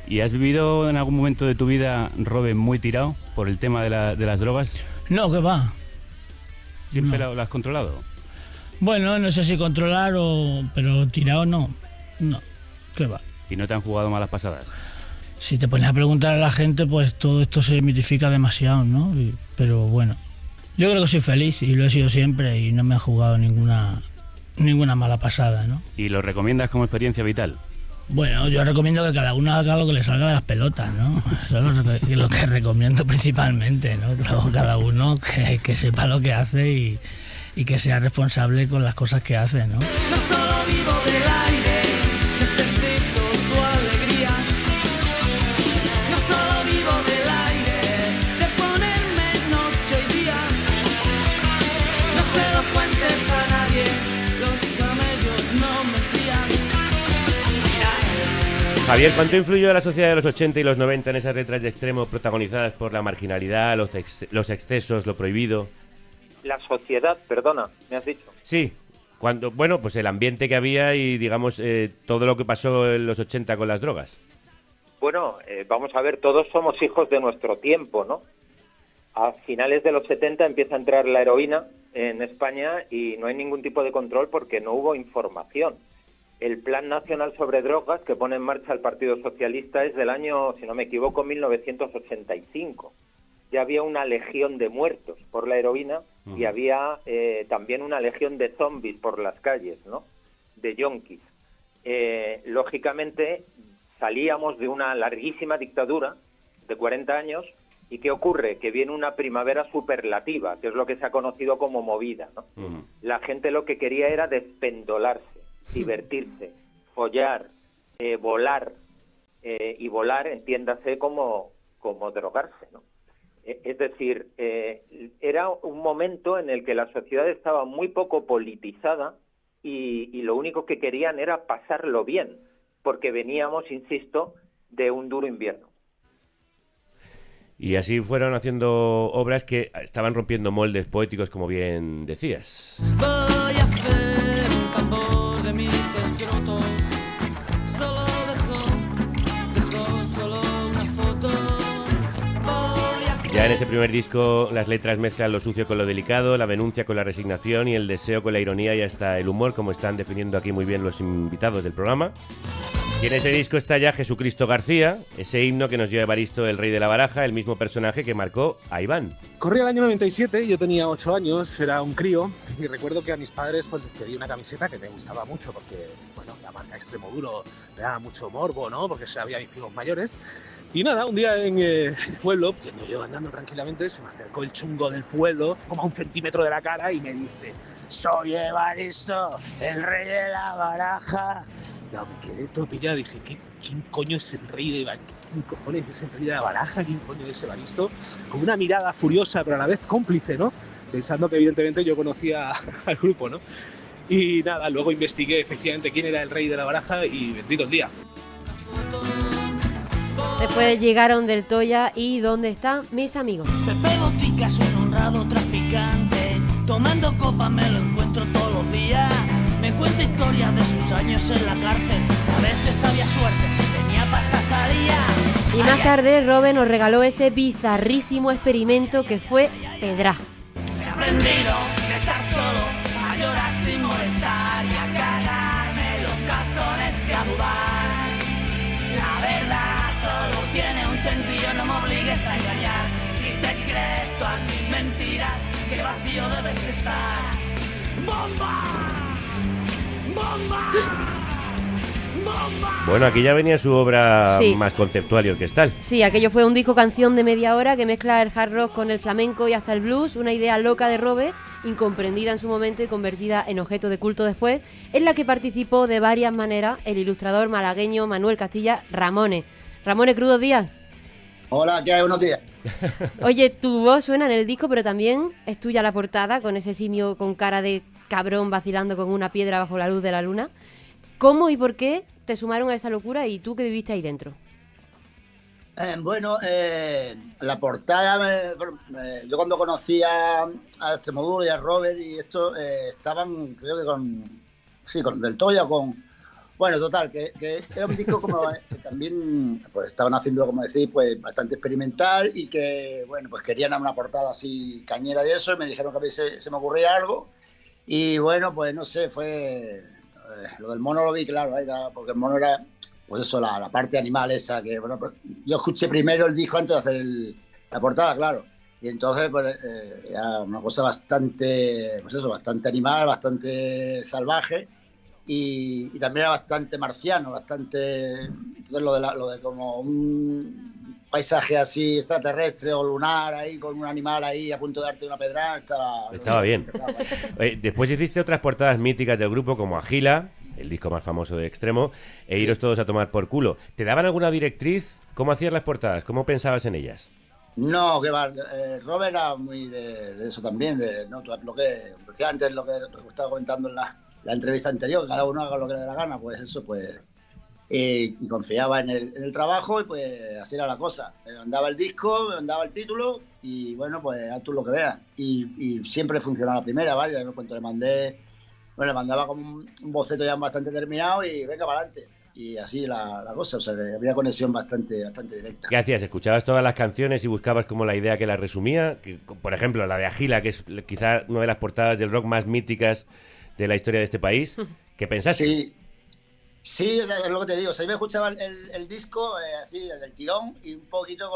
¿Y has vivido en algún momento de tu vida, Robe, muy tirado por el tema de las drogas? No, que va. ¿Siempre lo has controlado? Bueno, no sé si controlar pero tirado no. No, ¿qué va? ¿Y no te han jugado malas pasadas? Si te pones a preguntar a la gente, pues todo esto se mitifica demasiado, ¿no? Pero bueno, yo creo que soy feliz y lo he sido siempre y no me ha jugado ninguna mala pasada, ¿no? ¿Y lo recomiendas como experiencia vital? Bueno, yo recomiendo que cada uno haga lo que le salga de las pelotas, ¿no? Eso es lo que recomiendo principalmente, ¿no? Luego cada uno que sepa lo que hace y que sea responsable con las cosas que hace, ¿no? No solo vivo del aire, Javier, ¿cuánto influyó la sociedad de los 80 y los 90 en esas letras de Extremo protagonizadas por la marginalidad, los excesos, lo prohibido? La sociedad, perdona, ¿me has dicho? Sí, pues el ambiente que había y, digamos, todo lo que pasó en los 80 con las drogas. Bueno, vamos a ver, todos somos hijos de nuestro tiempo, ¿no? A finales de los 70 empieza a entrar la heroína en España y no hay ningún tipo de control porque no hubo información. El Plan Nacional sobre Drogas que pone en marcha el Partido Socialista es del año, si no me equivoco, 1985. Ya había una legión de muertos por la heroína y había también una legión de zombies por las calles, ¿no? De yonkis. Lógicamente, salíamos de una larguísima dictadura de 40 años y ¿qué ocurre? Que viene una primavera superlativa, que es lo que se ha conocido como movida, ¿no? La gente lo que quería era despendolarse, divertirse, follar, volar, y volar, entiéndase, como drogarse, ¿no? Es decir, era un momento en el que la sociedad estaba muy poco politizada y lo único que querían era pasarlo bien, porque veníamos, insisto, de un duro invierno. Y así fueron haciendo obras que estaban rompiendo moldes poéticos, como bien decías. Voy a hacer un tambor de mis escrotos. Solo dejo solo una foto. Ya en ese primer disco las letras mezclan lo sucio con lo delicado, la denuncia con la resignación y el deseo con la ironía y hasta el humor, como están definiendo aquí muy bien los invitados del programa. Y en ese disco está ya Jesucristo García, ese himno que nos dio Evaristo, el rey de la baraja, el mismo personaje que marcó a Iván. Corría el año 97, yo tenía 8 años, era un crío, y recuerdo que a mis padres pues, les pedí una camiseta que me gustaba mucho, porque bueno, la marca Extremoduro me daba mucho morbo, ¿no? Porque había mis primos mayores. Y nada, un día en el pueblo, yendo yo andando tranquilamente, se me acercó el chungo del pueblo, como a 1 centímetro de la cara, y me dice: soy Evaristo, el rey de la baraja. No, me quedé todo pillado, dije, ¿quién coño es el rey de baraja? ¿Quién cojones es el rey de la baraja? ¿Quién coño es Evaristo? Con una mirada furiosa, pero a la vez cómplice, ¿no? Pensando que evidentemente yo conocía al grupo, ¿no? Y nada, luego investigué efectivamente quién era el rey de la baraja y bendito el día. Después llegaron del Toya y ¿dónde están mis amigos? Pepe Botica es un honrado traficante. Tomando copas me lo encuentro todos los días. Me cuenta historias de sus años en la cárcel. A veces había suerte, si tenía pasta salía. Y más tarde Robe nos regaló ese bizarrísimo experimento que fue Pedra. He aprendido de estar solo, a llorar sin molestar y a cagarme los calzones y a dudar. La verdad solo tiene un sentido, no me obligues a engañar. Si te crees todas mis mentiras, qué vacío debes estar. ¡Bomba! ¡Bomba! ¡Bomba! Bueno, aquí ya venía su obra más conceptual y orquestal. Sí, aquello fue un disco canción de media hora que mezcla el hard rock con el flamenco y hasta el blues, una idea loca de Robe, incomprendida en su momento y convertida en objeto de culto después, en la que participó de varias maneras el ilustrador malagueño Manuel Castilla Ramone. Ramone, crudos días. Hola, ¿qué hay? Buenos días. Oye, tu voz suena en el disco, pero también es tuya la portada, con ese simio con cara de cabrón vacilando con una piedra bajo la luz de la luna. ¿Cómo y por qué te sumaron a esa locura y tú que viviste ahí dentro? La portada, yo cuando conocí a Extremoduro y a Robert y esto, estaban, creo que con Del Toya, bueno, total, que era un disco como que también pues estaban haciendo, como decís, pues bastante experimental y que, bueno, pues querían una portada así cañera y eso, y me dijeron que a mí se me ocurría algo. Y bueno, pues no sé, fue... lo del mono lo vi claro, porque el mono era, pues eso, la parte animal esa, que bueno, pues, yo escuché primero el disco antes de hacer la portada, claro. Y entonces, pues, era una cosa bastante, pues eso, bastante animal, bastante salvaje. Y también era bastante marciano, bastante... Entonces lo de como un paisaje así extraterrestre o lunar ahí, con un animal ahí a punto de darte una pedrada, estaba bien. Después hiciste otras portadas míticas del grupo como Agila, el disco más famoso de Extremo, e Iros todos a tomar por culo. ¿Te daban alguna directriz? ¿Cómo hacías las portadas? ¿Cómo pensabas en ellas? No, que va. Robert era muy de eso también, lo que decía antes, lo que estaba comentando en la entrevista anterior, cada uno haga lo que le dé la gana, pues eso, pues y confiaba en el trabajo y pues así era la cosa. Me mandaba el disco, me mandaba el título y bueno, pues haz tú lo que veas. Y siempre funcionaba la primera, vaya, ¿no? Cuando le mandaba como un boceto ya bastante terminado y venga para adelante. Y así la cosa, o sea, que había conexión bastante directa. ¿Qué hacías? ¿Escuchabas todas las canciones y buscabas como la idea que las resumía? Por ejemplo, la de Agila, que es quizá una de las portadas del rock más míticas de la historia de este país. ¿Qué pensaste? Sí, es lo que te digo. O sea, yo me escuchaba el disco así, del tirón y un poquito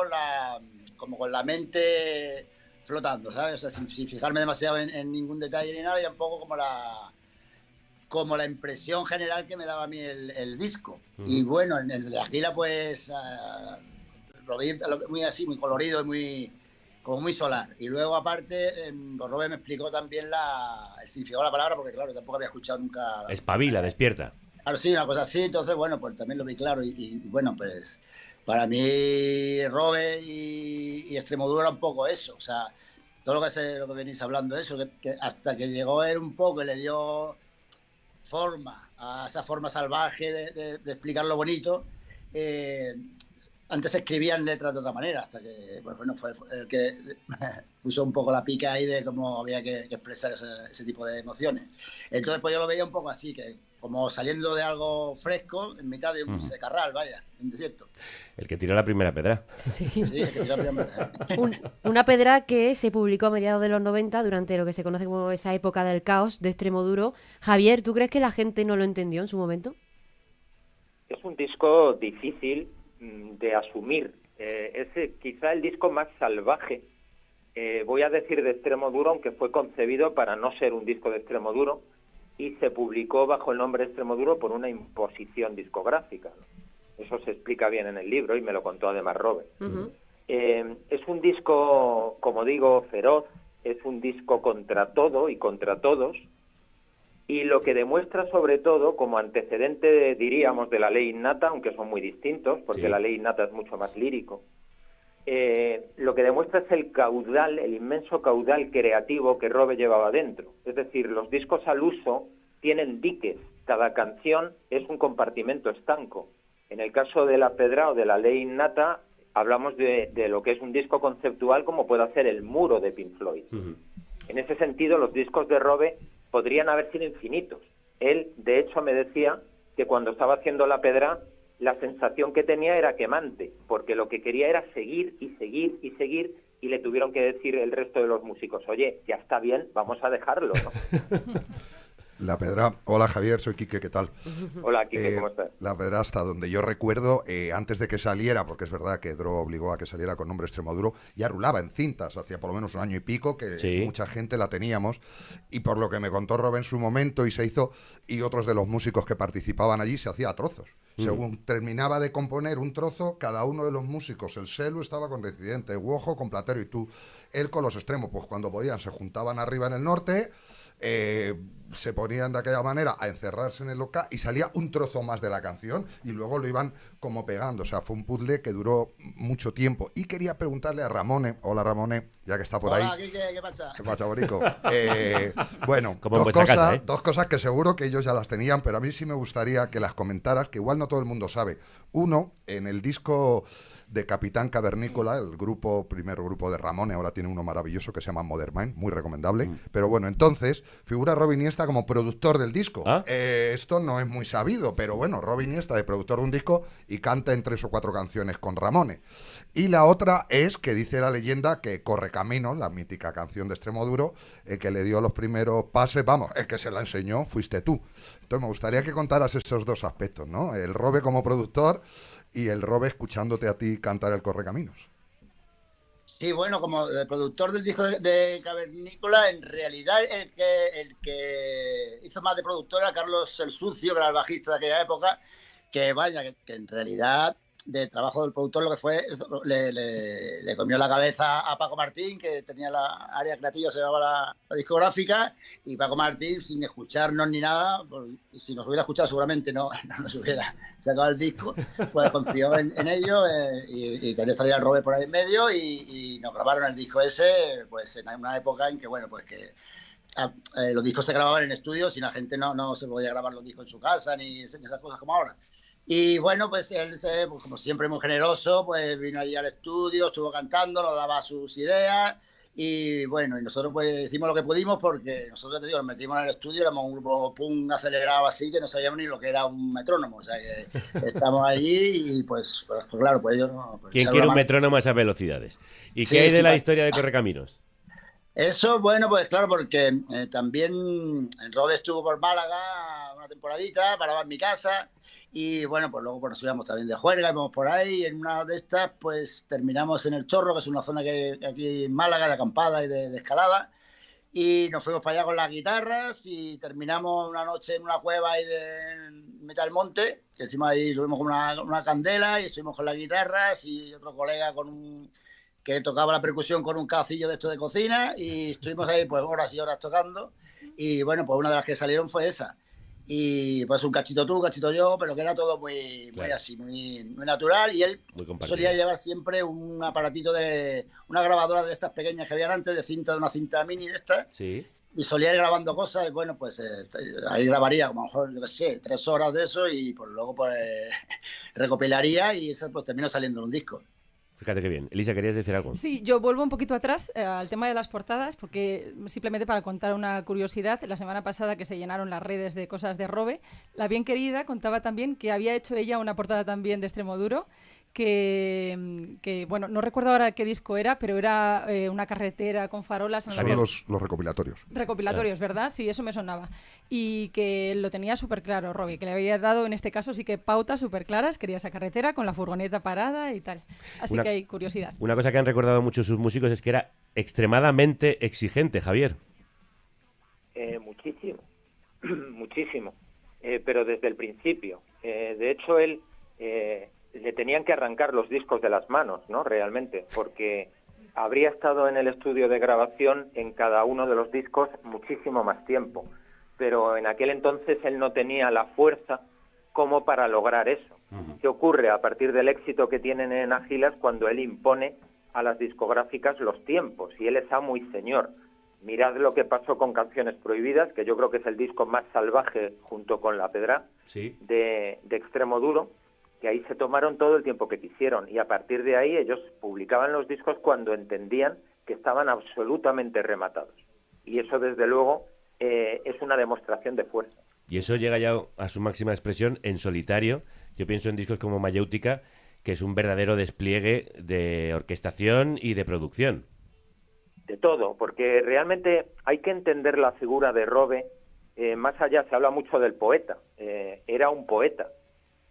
como con la mente flotando, ¿sabes? O sea, sin fijarme demasiado en ningún detalle ni nada, y un poco como la impresión general que me daba a mí el disco. Y bueno, en el de Agila, pues lo vi muy así, muy colorido y como muy solar. Y luego, aparte, Robert me explicó también el significado de la palabra, porque claro, tampoco había escuchado nunca. Espabila, despierta. Claro, sí, una cosa así. Entonces, bueno, pues también lo vi claro. Y bueno, pues para mí, Robert y Extremoduro era un poco eso. O sea, todo lo que venís hablando de eso, que hasta que llegó él un poco y le dio forma a esa forma salvaje de explicar lo bonito. Antes se escribían letras de otra manera, hasta que bueno, fue el que puso un poco la pica ahí de cómo había que expresar ese tipo de emociones. Entonces pues yo lo veía un poco así, que como saliendo de algo fresco en mitad de un secarral, vaya, un desierto. El que tiró la primera pedra. Sí. Sí, el que tiró la primera pedra. Una pedra que se publicó a mediados de los 90 durante lo que se conoce como esa época del caos de Extremoduro. Javier, ¿tú crees que la gente no lo entendió en su momento? Es un disco difícil de asumir. Es quizá el disco más salvaje, voy a decir, de Extremoduro, aunque fue concebido para no ser un disco de Extremoduro y se publicó bajo el nombre Extremoduro por una imposición discográfica. Eso se explica bien en el libro y me lo contó además Robert. Es un disco, como digo, feroz, es un disco contra todo y contra todos, y lo que demuestra sobre todo, como antecedente, diríamos, de la ley innata, aunque son muy distintos, porque la ley innata es mucho más lírico, lo que demuestra es el caudal, el inmenso caudal creativo que Robert llevaba dentro. Es decir, los discos al uso tienen diques, cada canción es un compartimento estanco. En el caso de La Pedra o de la ley innata, hablamos de lo que es un disco conceptual como puede ser el muro de Pink Floyd. En ese sentido, los discos de Robert podrían haber sido infinitos. Él, de hecho, me decía que cuando estaba haciendo La Pedra, la sensación que tenía era quemante, porque lo que quería era seguir y seguir y seguir, y le tuvieron que decir el resto de los músicos, oye, ya está bien, vamos a dejarlo, ¿no? La Pedra, hola Javier, soy Quique, ¿qué tal? Hola Quique, ¿cómo estás? La Pedra, hasta donde yo recuerdo, antes de que saliera, porque es verdad que Dro obligó a que saliera con nombre Extremoduro, ya rulaba en cintas, hacía por lo menos un año y pico que mucha gente la teníamos, y por lo que me contó Rob en su momento, y se hizo, y otros de los músicos que participaban allí, se hacía a trozos. Según terminaba de componer un trozo, cada uno de los músicos, el Selu estaba con Residente, Wojo con Platero y tú, él con los extremos, pues cuando podían se juntaban arriba en el norte, se ponían de aquella manera a encerrarse en el local y salía un trozo más de la canción y luego lo iban como pegando. O sea, fue un puzzle que duró mucho tiempo. Y quería preguntarle a Ramone, hola Ramone, ya que está por Hola, ahí. ¿qué pasa? ¿Qué pasa, Borico? Bueno, Como en vuestra casa, ¿eh? Dos cosas que seguro que ellos ya las tenían, pero a mí sí me gustaría que las comentaras, que igual no todo el mundo sabe. Uno, en el disco de Capitán Cavernícola, el primer grupo de Ramone, ahora tiene uno maravilloso que se llama Modern Mind, muy recomendable. Pero bueno, entonces figura Robin Iniesta como productor del disco. Esto no es muy sabido, pero bueno, Robin Iniesta de productor de un disco y canta en 3 o 4 canciones con Ramone. Y la otra es que dice la leyenda que Correcaminos, la mítica canción de Extremoduro, que le dio los primeros pases, vamos, el que se la enseñó fuiste tú. Entonces me gustaría que contaras esos dos aspectos, ¿no? El Robe como productor y el Robe escuchándote a ti cantar el Correcaminos. Sí, bueno, como productor del disco de Cavernícola, en realidad el que hizo más de productor era Carlos el Sucio, que era el bajista de aquella época, que vaya, que en realidad de trabajo del productor lo que fue, le comió la cabeza a Paco Martín, que tenía la área creativa, se llamaba la discográfica, y Paco Martín, sin escucharnos ni nada, pues, si nos hubiera escuchado seguramente no nos hubiera sacado el disco, pues confió en ello y quería salir al Robert por ahí en medio y nos grabaron el disco ese, pues en una época en que, bueno, pues que los discos se grababan en estudios y la gente no se podía grabar los discos en su casa ni esas cosas como ahora. Y bueno, pues él, pues, como siempre muy generoso, pues vino allí al estudio, estuvo cantando, nos daba sus ideas y bueno, y nosotros pues hicimos lo que pudimos porque nosotros, te digo, nos metimos en el estudio, éramos un grupo punk acelerado así que no sabíamos ni lo que era un metrónomo, o sea que estamos allí y pues claro, pues ellos no... Pues, ¿Quién quiere un metrónomo a esas velocidades? ¿Y sí, qué hay de sí, la historia de Correcaminos? Eso, bueno, pues claro, porque también Robe estuvo por Málaga una temporadita, paraba en mi casa y bueno, pues luego pues, nos íbamos también de juerga, íbamos por ahí y en una de estas pues terminamos en El Chorro, que es una zona que aquí en Málaga de acampada y de escalada y nos fuimos para allá con las guitarras y terminamos una noche en una cueva ahí de mitad del monte, que encima ahí subimos con una candela y estuvimos con las guitarras y otro colega con que tocaba la percusión con un cacillo de esto de cocina y estuvimos ahí pues horas y horas tocando y bueno, pues una de las que salieron fue esa y pues un cachito tú, un cachito yo, pero que era todo muy, claro, muy así, muy natural y él solía llevar siempre un aparatito una grabadora de estas pequeñas que habían antes, de una cinta mini de estas. Sí. Y solía ir grabando cosas y bueno, pues ahí grabaría como a lo mejor, yo qué sé, 3 horas de eso y pues luego pues recopilaría y eso pues terminó saliendo en un disco. Fíjate qué bien. Elisa, ¿querías decir algo? Sí, yo vuelvo un poquito atrás al tema de las portadas, porque simplemente para contar una curiosidad, la semana pasada que se llenaron las redes de cosas de Robe, la bien querida contaba también que había hecho ella una portada también de Extremoduro, que bueno, no recuerdo ahora qué disco era, pero era una carretera con farolas. Son los recopilatorios. Recopilatorios, claro. ¿Verdad? Sí, eso me sonaba. Y que lo tenía súper claro, Robbie, que le había dado en este caso sí que pautas súper claras, quería esa carretera con la furgoneta parada y tal. Así que hay curiosidad. Una cosa que han recordado muchos sus músicos es que era extremadamente exigente, Javier. Muchísimo, muchísimo, pero desde el principio. De hecho, él... le tenían que arrancar los discos de las manos, ¿no? Realmente, porque habría estado en el estudio de grabación en cada uno de los discos muchísimo más tiempo, pero en aquel entonces él no tenía la fuerza como para lograr eso. ¿Qué ocurre a partir del éxito que tienen en Agilas cuando él impone a las discográficas los tiempos? Y él es amo y señor. Mirad lo que pasó con Canciones Prohibidas, que yo creo que es el disco más salvaje junto con La Pedra, sí, de Extremoduro, que ahí se tomaron todo el tiempo que quisieron y a partir de ahí ellos publicaban los discos cuando entendían que estaban absolutamente rematados. Y eso, desde luego, es una demostración de fuerza. Y eso llega ya a su máxima expresión en solitario. Yo pienso en discos como Mayéutica, que es un verdadero despliegue de orquestación y de producción. De todo, porque realmente hay que entender la figura de Robe. Más allá, se habla mucho del poeta. Era un poeta.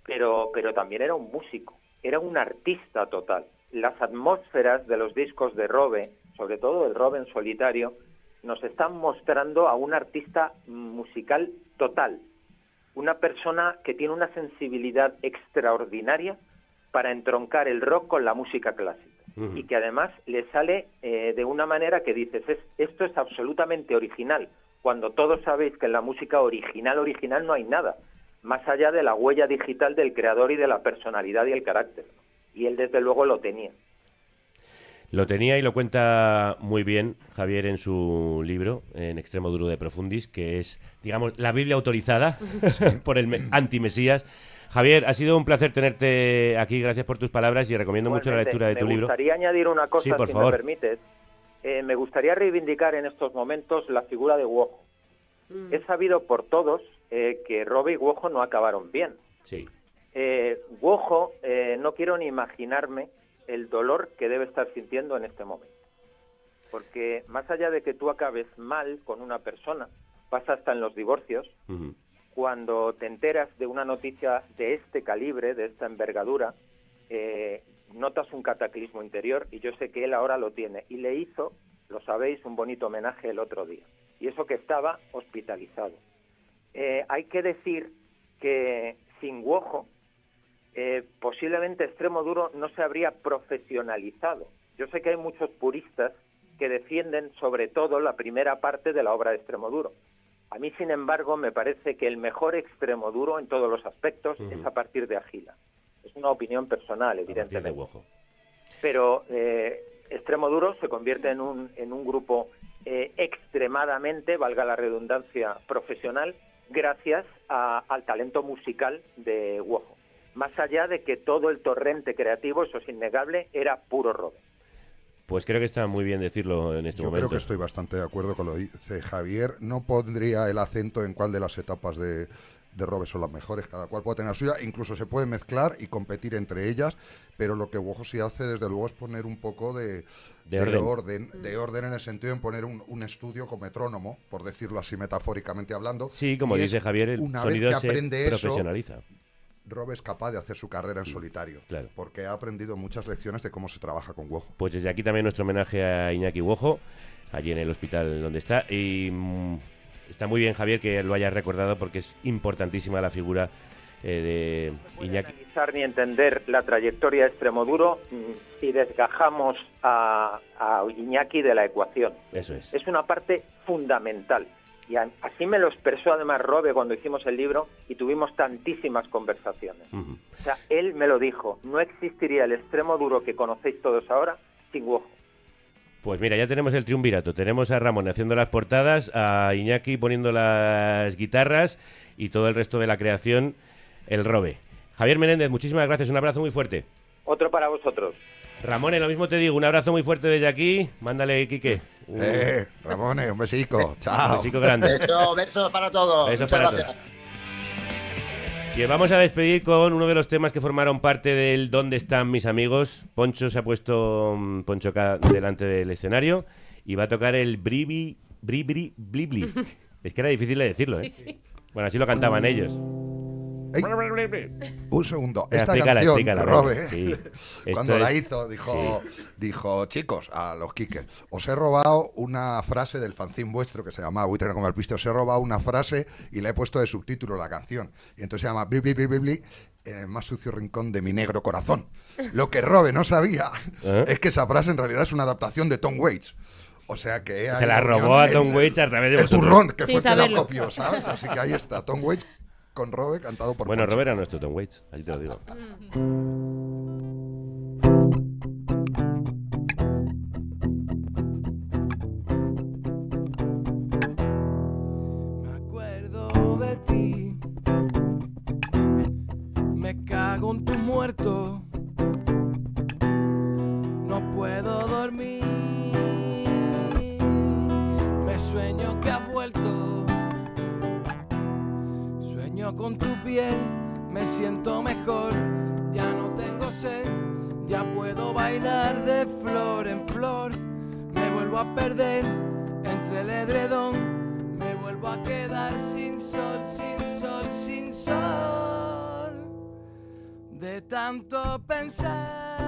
Pero también era un músico, era un artista total. Las atmósferas de los discos de Robe, sobre todo el Robe en solitario, nos están mostrando a un artista musical total, una persona que tiene una sensibilidad extraordinaria para entroncar el rock con la música clásica y que además le sale de una manera que dices, esto es absolutamente original, cuando todos sabéis que en la música original no hay nada, más allá de la huella digital del creador y de la personalidad y el carácter. Y él, desde luego, lo tenía. Lo tenía y lo cuenta muy bien Javier en su libro, en Extremoduro de Profundis, que es, digamos, la Biblia autorizada por el anti-Mesías. Javier, ha sido un placer tenerte aquí, gracias por tus palabras y recomiendo mucho la lectura de tu libro. Me gustaría añadir una cosa, sí, por si favor. me permites. Me gustaría reivindicar en estos momentos la figura de Wojo. Es sabido por todos que Robe y Wojo no acabaron bien. Sí. Wojo, no quiero ni imaginarme el dolor que debe estar sintiendo en este momento. Porque más allá de que tú acabes mal con una persona, pasa hasta en los divorcios, cuando te enteras de una noticia de este calibre, de esta envergadura, notas un cataclismo interior y yo sé que él ahora lo tiene. Y le hizo, lo sabéis, un bonito homenaje el otro día. Y eso que estaba hospitalizado. Hay que decir que sin Wojo, posiblemente Extremoduro no se habría profesionalizado. Yo sé que hay muchos puristas que defienden sobre todo la primera parte de la obra de Extremoduro. A mí, sin embargo, me parece que el mejor Extremoduro en todos los aspectos es a partir de Agila. Es una opinión personal, evidentemente. De Wojo. Pero Extremoduro se convierte en un grupo extremadamente, valga la redundancia, profesional, gracias al talento musical de Wojo. más allá de que todo el torrente creativo, eso es innegable, era puro Robe. Pues creo que está muy bien decirlo en este momento. Yo creo que estoy bastante de acuerdo con lo que dice Javier. No pondría el acento en cuál de las etapas de Robe son las mejores, cada cual puede tener la suya, incluso se puede mezclar y competir entre ellas, pero lo que Uojo sí hace desde luego es poner un poco de orden en el sentido de poner un estudio con metrónomo, por decirlo así metafóricamente hablando. Sí, como dice Javier, el sonido se profesionaliza. Robe es capaz de hacer su carrera en solitario, claro, porque ha aprendido muchas lecciones de cómo se trabaja con Uojo. Pues desde aquí también nuestro homenaje a Iñaki Uojo, allí en el hospital donde está, y está muy bien, Javier, que lo hayas recordado porque es importantísima la figura de Iñaki. No analizar ni entender la trayectoria de Extremoduro si desgajamos a Iñaki de la ecuación. Eso es. Es una parte fundamental. Y así me lo expresó además Robe cuando hicimos el libro y tuvimos tantísimas conversaciones. O sea, él me lo dijo, no existiría el Extremoduro que conocéis todos ahora sin Uojo. Pues mira, ya tenemos el triunvirato. Tenemos a Ramón haciendo las portadas, a Iñaki poniendo las guitarras y todo el resto de la creación, el Robe. Javier Menéndez, muchísimas gracias, un abrazo muy fuerte. Otro para vosotros. Ramón, lo mismo te digo, un abrazo muy fuerte desde aquí. Mándale, Quique. Ramón, un besico. Chao. Un besico grande. Besos para todos. Besos Muchas para gracias. Todos. Y vamos a despedir con uno de los temas que formaron parte del ¿Dónde están mis amigos? Poncho se ha puesto Poncho K delante del escenario y va a tocar el Bribri Blibli. Es que era difícil de decirlo, ¿eh? Sí. Bueno, así lo cantaban ellos. Un segundo, esta canción, Robe, sí. Cuando la hizo, dijo, chicos, a los Quiques, os he robado una frase del fanzine vuestro que se llama Buitre como el piste, os he robado una frase y le he puesto de subtítulo la canción. Y entonces se llama Bli, bli, bli, bli, bli, en el más sucio rincón de mi negro corazón. Lo que Robe no sabía es que esa frase en realidad es una adaptación de Tom Waits. O sea que se la robó a Tom Waits a través de vosotros. El turrón, que fue el que la copió, ¿sabes? Así que ahí está, Tom Waits con Robe cantado por Bueno, Poncho. Robe era nuestro Tom Waits, así te lo digo. Me acuerdo de ti, me cago en tu muerto, no puedo dormir, me sueño que has vuelto. Con tu piel me siento mejor, ya no tengo sed, ya puedo bailar de flor en flor, me vuelvo a perder entre el edredón, me vuelvo a quedar sin sol, sin sol, sin sol, de tanto pensar,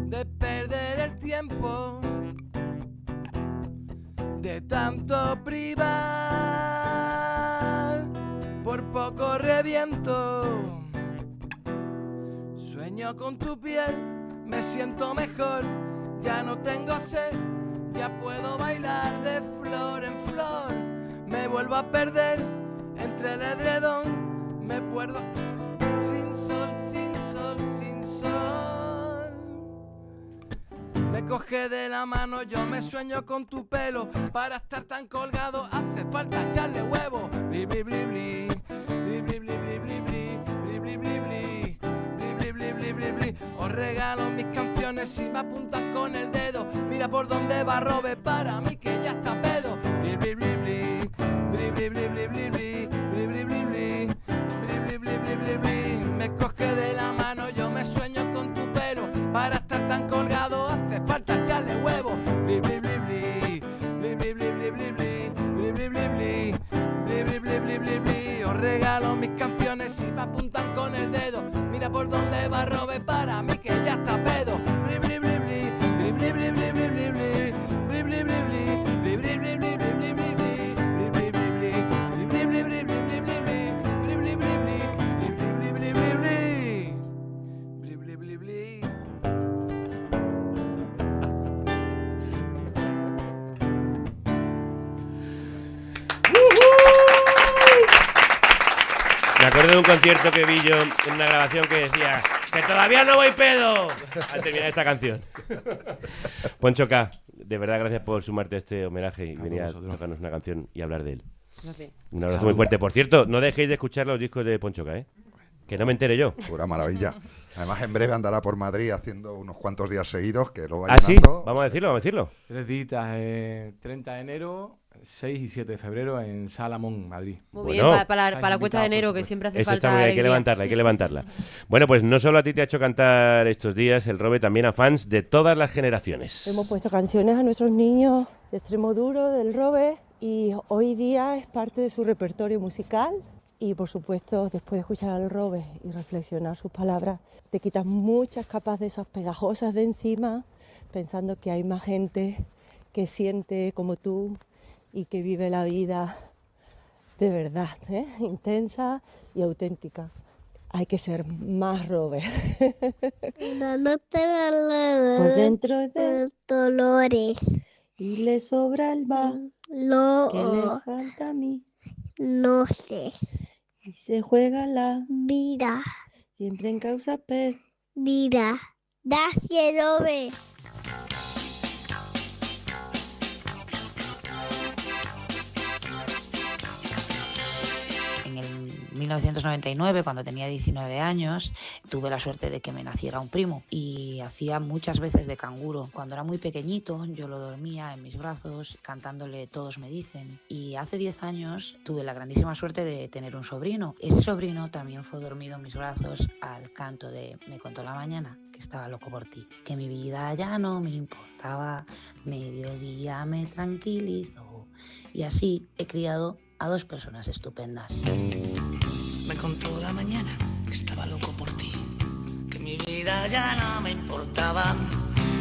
de perder el tiempo, de tanto privar. Por poco reviento, sueño con tu piel, me siento mejor, ya no tengo sed, ya puedo bailar de flor en flor, me vuelvo a perder entre el edredón, me puedo sin sol, sin sol, sin sol. Me coge de la mano, yo me sueño con tu pelo, para estar tan colgado hace falta echarle huevo. Bli, bli, bli, bli. Os regalo mis canciones y me apuntan con el dedo. Mira por dónde va Robe, para mí que ya está pedo. Bli, bli, bli, bli. Bli, bli, bli, bli, bli, bli. Bli, bli, bli, bli. Bli, bli, bli, bli, bli, bli. Me coge de la mano, yo me sueño con tu pelo. Para estar tan colgado hace falta echarle huevo. Bli, bli, bli, bli. Bli, bli, bli, bli, bli, bli. Bli, bli, bli, bli. Bli, bli, bli, bli, bli, bli. Os regalo mis canciones y me apuntan con el dedo. Mira por dónde va Robe, para mí que ya está pedo. Bli, bli, bli, bli. Bli, bli, bli, bli, bli, bli, bli. Bli, bli, bli, bli. Bli, bli, bli, bli, bli, bli, bli, bli. Bli, bli, bli, bli. Bli, bli, bli, bli, bli, bli, bli. Bli, bli, bli, bli. Bli, bli, bli, bli, bli. Bli, bli, bli, bli. Me acuerdo de un concierto que vi yo en una grabación que decía ¡que todavía no voy pedo! Al terminar esta canción. Poncho K, de verdad gracias por sumarte a este homenaje y venir a tocarnos una canción y hablar de él. Gracias. Un abrazo muy fuerte. Por cierto, no dejéis de escuchar los discos de Poncho K, ¿eh? Que no me entere yo. Pura maravilla. Además, en breve andará por Madrid haciendo unos cuantos días seguidos, que lo va ¿Ah, sí? llenando. Vamos a decirlo. 3 días, 30 de enero, 6 y 7 de febrero en Salamón, Madrid. Muy bien, para la cuesta de enero, que siempre hace Eso falta. está muy bien, hay que levantarla. Bueno, pues no solo a ti te ha hecho cantar estos días el Robe, también a fans de todas las generaciones. Hemos puesto canciones a nuestros niños de Extremoduro, del Robe, y hoy día es parte de su repertorio musical. Y por supuesto, después de escuchar al Robe y reflexionar sus palabras, te quitas muchas capas de esas pegajosas de encima, pensando que hay más gente que siente como tú y que vive la vida de verdad, intensa y auténtica. Hay que ser más Robe. No te da nada. Por dentro de dolores. Y le sobra el va. ¿Qué le falta a mí? No sé. Y se juega la vida. Siempre en causa perdida. Gracias, Robe. En el 1999, cuando tenía 19 años, tuve la suerte de que me naciera un primo y hacía muchas veces de canguro. Cuando era muy pequeñito, yo lo dormía en mis brazos cantándole Todos me dicen. Y hace 10 años tuve la grandísima suerte de tener un sobrino. Ese sobrino también fue dormido en mis brazos al canto de Me contó la mañana que estaba loco por ti, que mi vida ya no me importaba, mediodía me tranquilizó. Y así he criado a 2 personas estupendas. Me contó la mañana que estaba loco por ti, que mi vida ya no me importaba,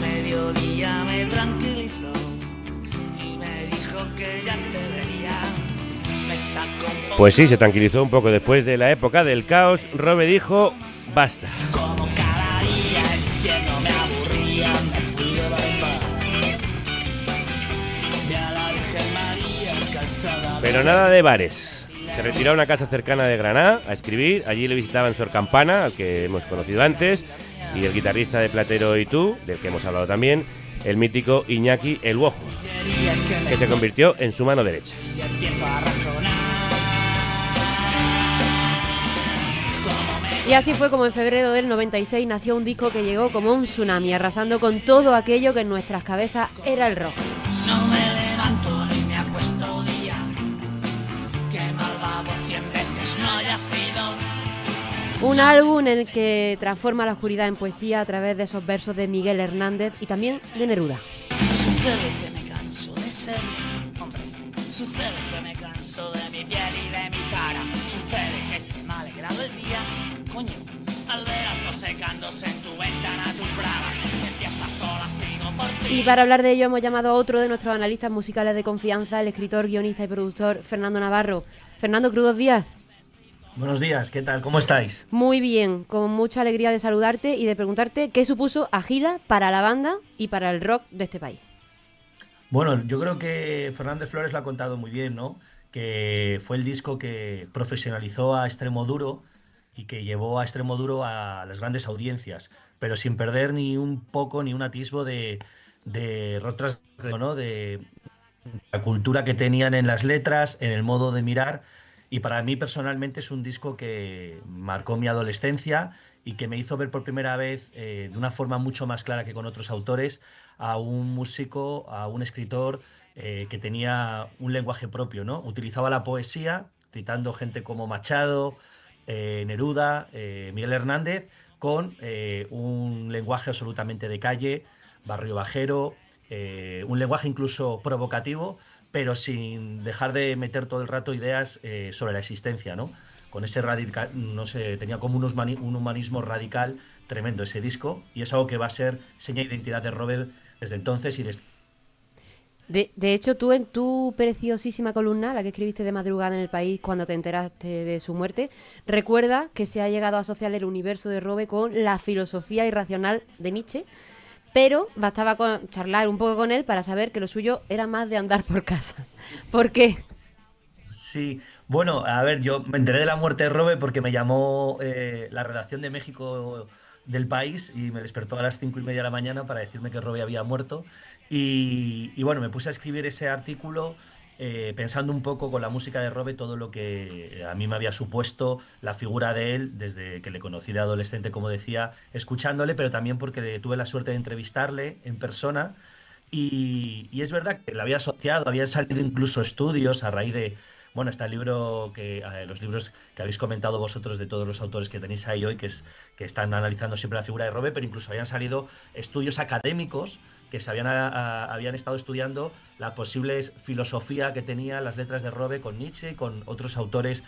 mediodía me tranquilizó y me dijo que ya te vería. Me sacó un poco. Pues sí, se tranquilizó un poco después de la época del caos. Robe dijo, basta. Como cada día el infierno me aburría, me fui de baile. Vi a la Virgen María calzada. Pero nada de bares. Se retiró a una casa cercana de Granada a escribir. Allí le visitaban Sor Campana, al que hemos conocido antes, y el guitarrista de Platero y Tú, del que hemos hablado también, el mítico Iñaki El Wojo, que se convirtió en su mano derecha. Y así fue como en febrero del 96 nació un disco que llegó como un tsunami, arrasando con todo aquello que en nuestras cabezas era el rock. No me levanto ni me acuesto día, que malvado 100 veces no haya sido. Un álbum en el que transforma la oscuridad en poesía a través de esos versos de Miguel Hernández y también de Neruda. Sucede que me canso de ser hombre, sucede que me canso de mi piel y de mi cara, sucede que se me ha alegrado el día, coño, al ver al sol secándose en tu ventana tus bravas, empieza sola, sigo por ti. Y para hablar de ello hemos llamado a otro de nuestros analistas musicales de confianza, el escritor, guionista y productor Fernando Navarro. Fernando, crudos días. Buenos días, ¿qué tal? ¿Cómo estáis? Muy bien, con mucha alegría de saludarte y de preguntarte qué supuso Agila para la banda y para el rock de este país. Bueno, yo creo que Fernández Flores lo ha contado muy bien, ¿no? Que fue el disco que profesionalizó a Extremoduro y que llevó a Extremoduro a las grandes audiencias, pero sin perder ni un poco, ni un atisbo de rock, ¿no? De la cultura que tenían en las letras, en el modo de mirar. Y para mí personalmente es un disco que marcó mi adolescencia y que me hizo ver por primera vez de una forma mucho más clara que con otros autores a un músico, a un escritor que tenía un lenguaje propio, ¿no? Utilizaba la poesía, citando gente como Machado, Neruda, Miguel Hernández, con un lenguaje absolutamente de calle, barrio bajero, un lenguaje incluso provocativo, pero sin dejar de meter todo el rato ideas sobre la existencia, ¿no? Con ese radical, no sé, tenía como un humanismo radical tremendo ese disco, y es algo que va a ser seña de identidad de Robe desde entonces y desde... De hecho, tú en tu preciosísima columna, la que escribiste de madrugada en El País cuando te enteraste de su muerte, recuerda que se ha llegado a asociar el universo de Robe con la filosofía irracional de Nietzsche, pero bastaba con charlar un poco con él para saber que lo suyo era más de andar por casa. ¿Por qué? Sí, bueno, a ver, yo me enteré de la muerte de Robe porque me llamó la redacción de México del País y me despertó a las 5:30 de la mañana para decirme que Robe había muerto. Y bueno, me puse a escribir ese artículo pensando un poco con la música de Robe todo lo que a mí me había supuesto la figura de él desde que le conocí de adolescente, como decía, escuchándole, pero también porque tuve la suerte de entrevistarle en persona. Y es verdad que le había asociado, habían salido incluso estudios a raíz de, bueno, está el libro los libros que habéis comentado vosotros de todos los autores que tenéis ahí hoy, que están analizando siempre la figura de Robe, pero incluso habían salido estudios académicos que habían estado estudiando la posible filosofía que tenían las letras de Robe con Nietzsche, con otros autores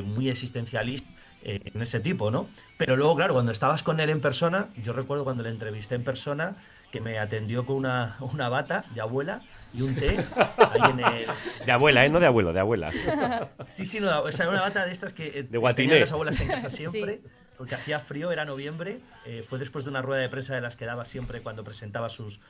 muy existencialistas en ese tipo, ¿no? Pero luego, claro, cuando estabas con él en persona, yo recuerdo cuando le entrevisté en persona, que me atendió con una bata de abuela y un té ahí en el... De abuela, no de abuelo, de abuela. Sí, no, o sea, una bata de estas que de tenían las abuelas en casa siempre, Sí. porque hacía frío, era noviembre, fue después de una rueda de prensa de las que daba siempre cuando presentaba sus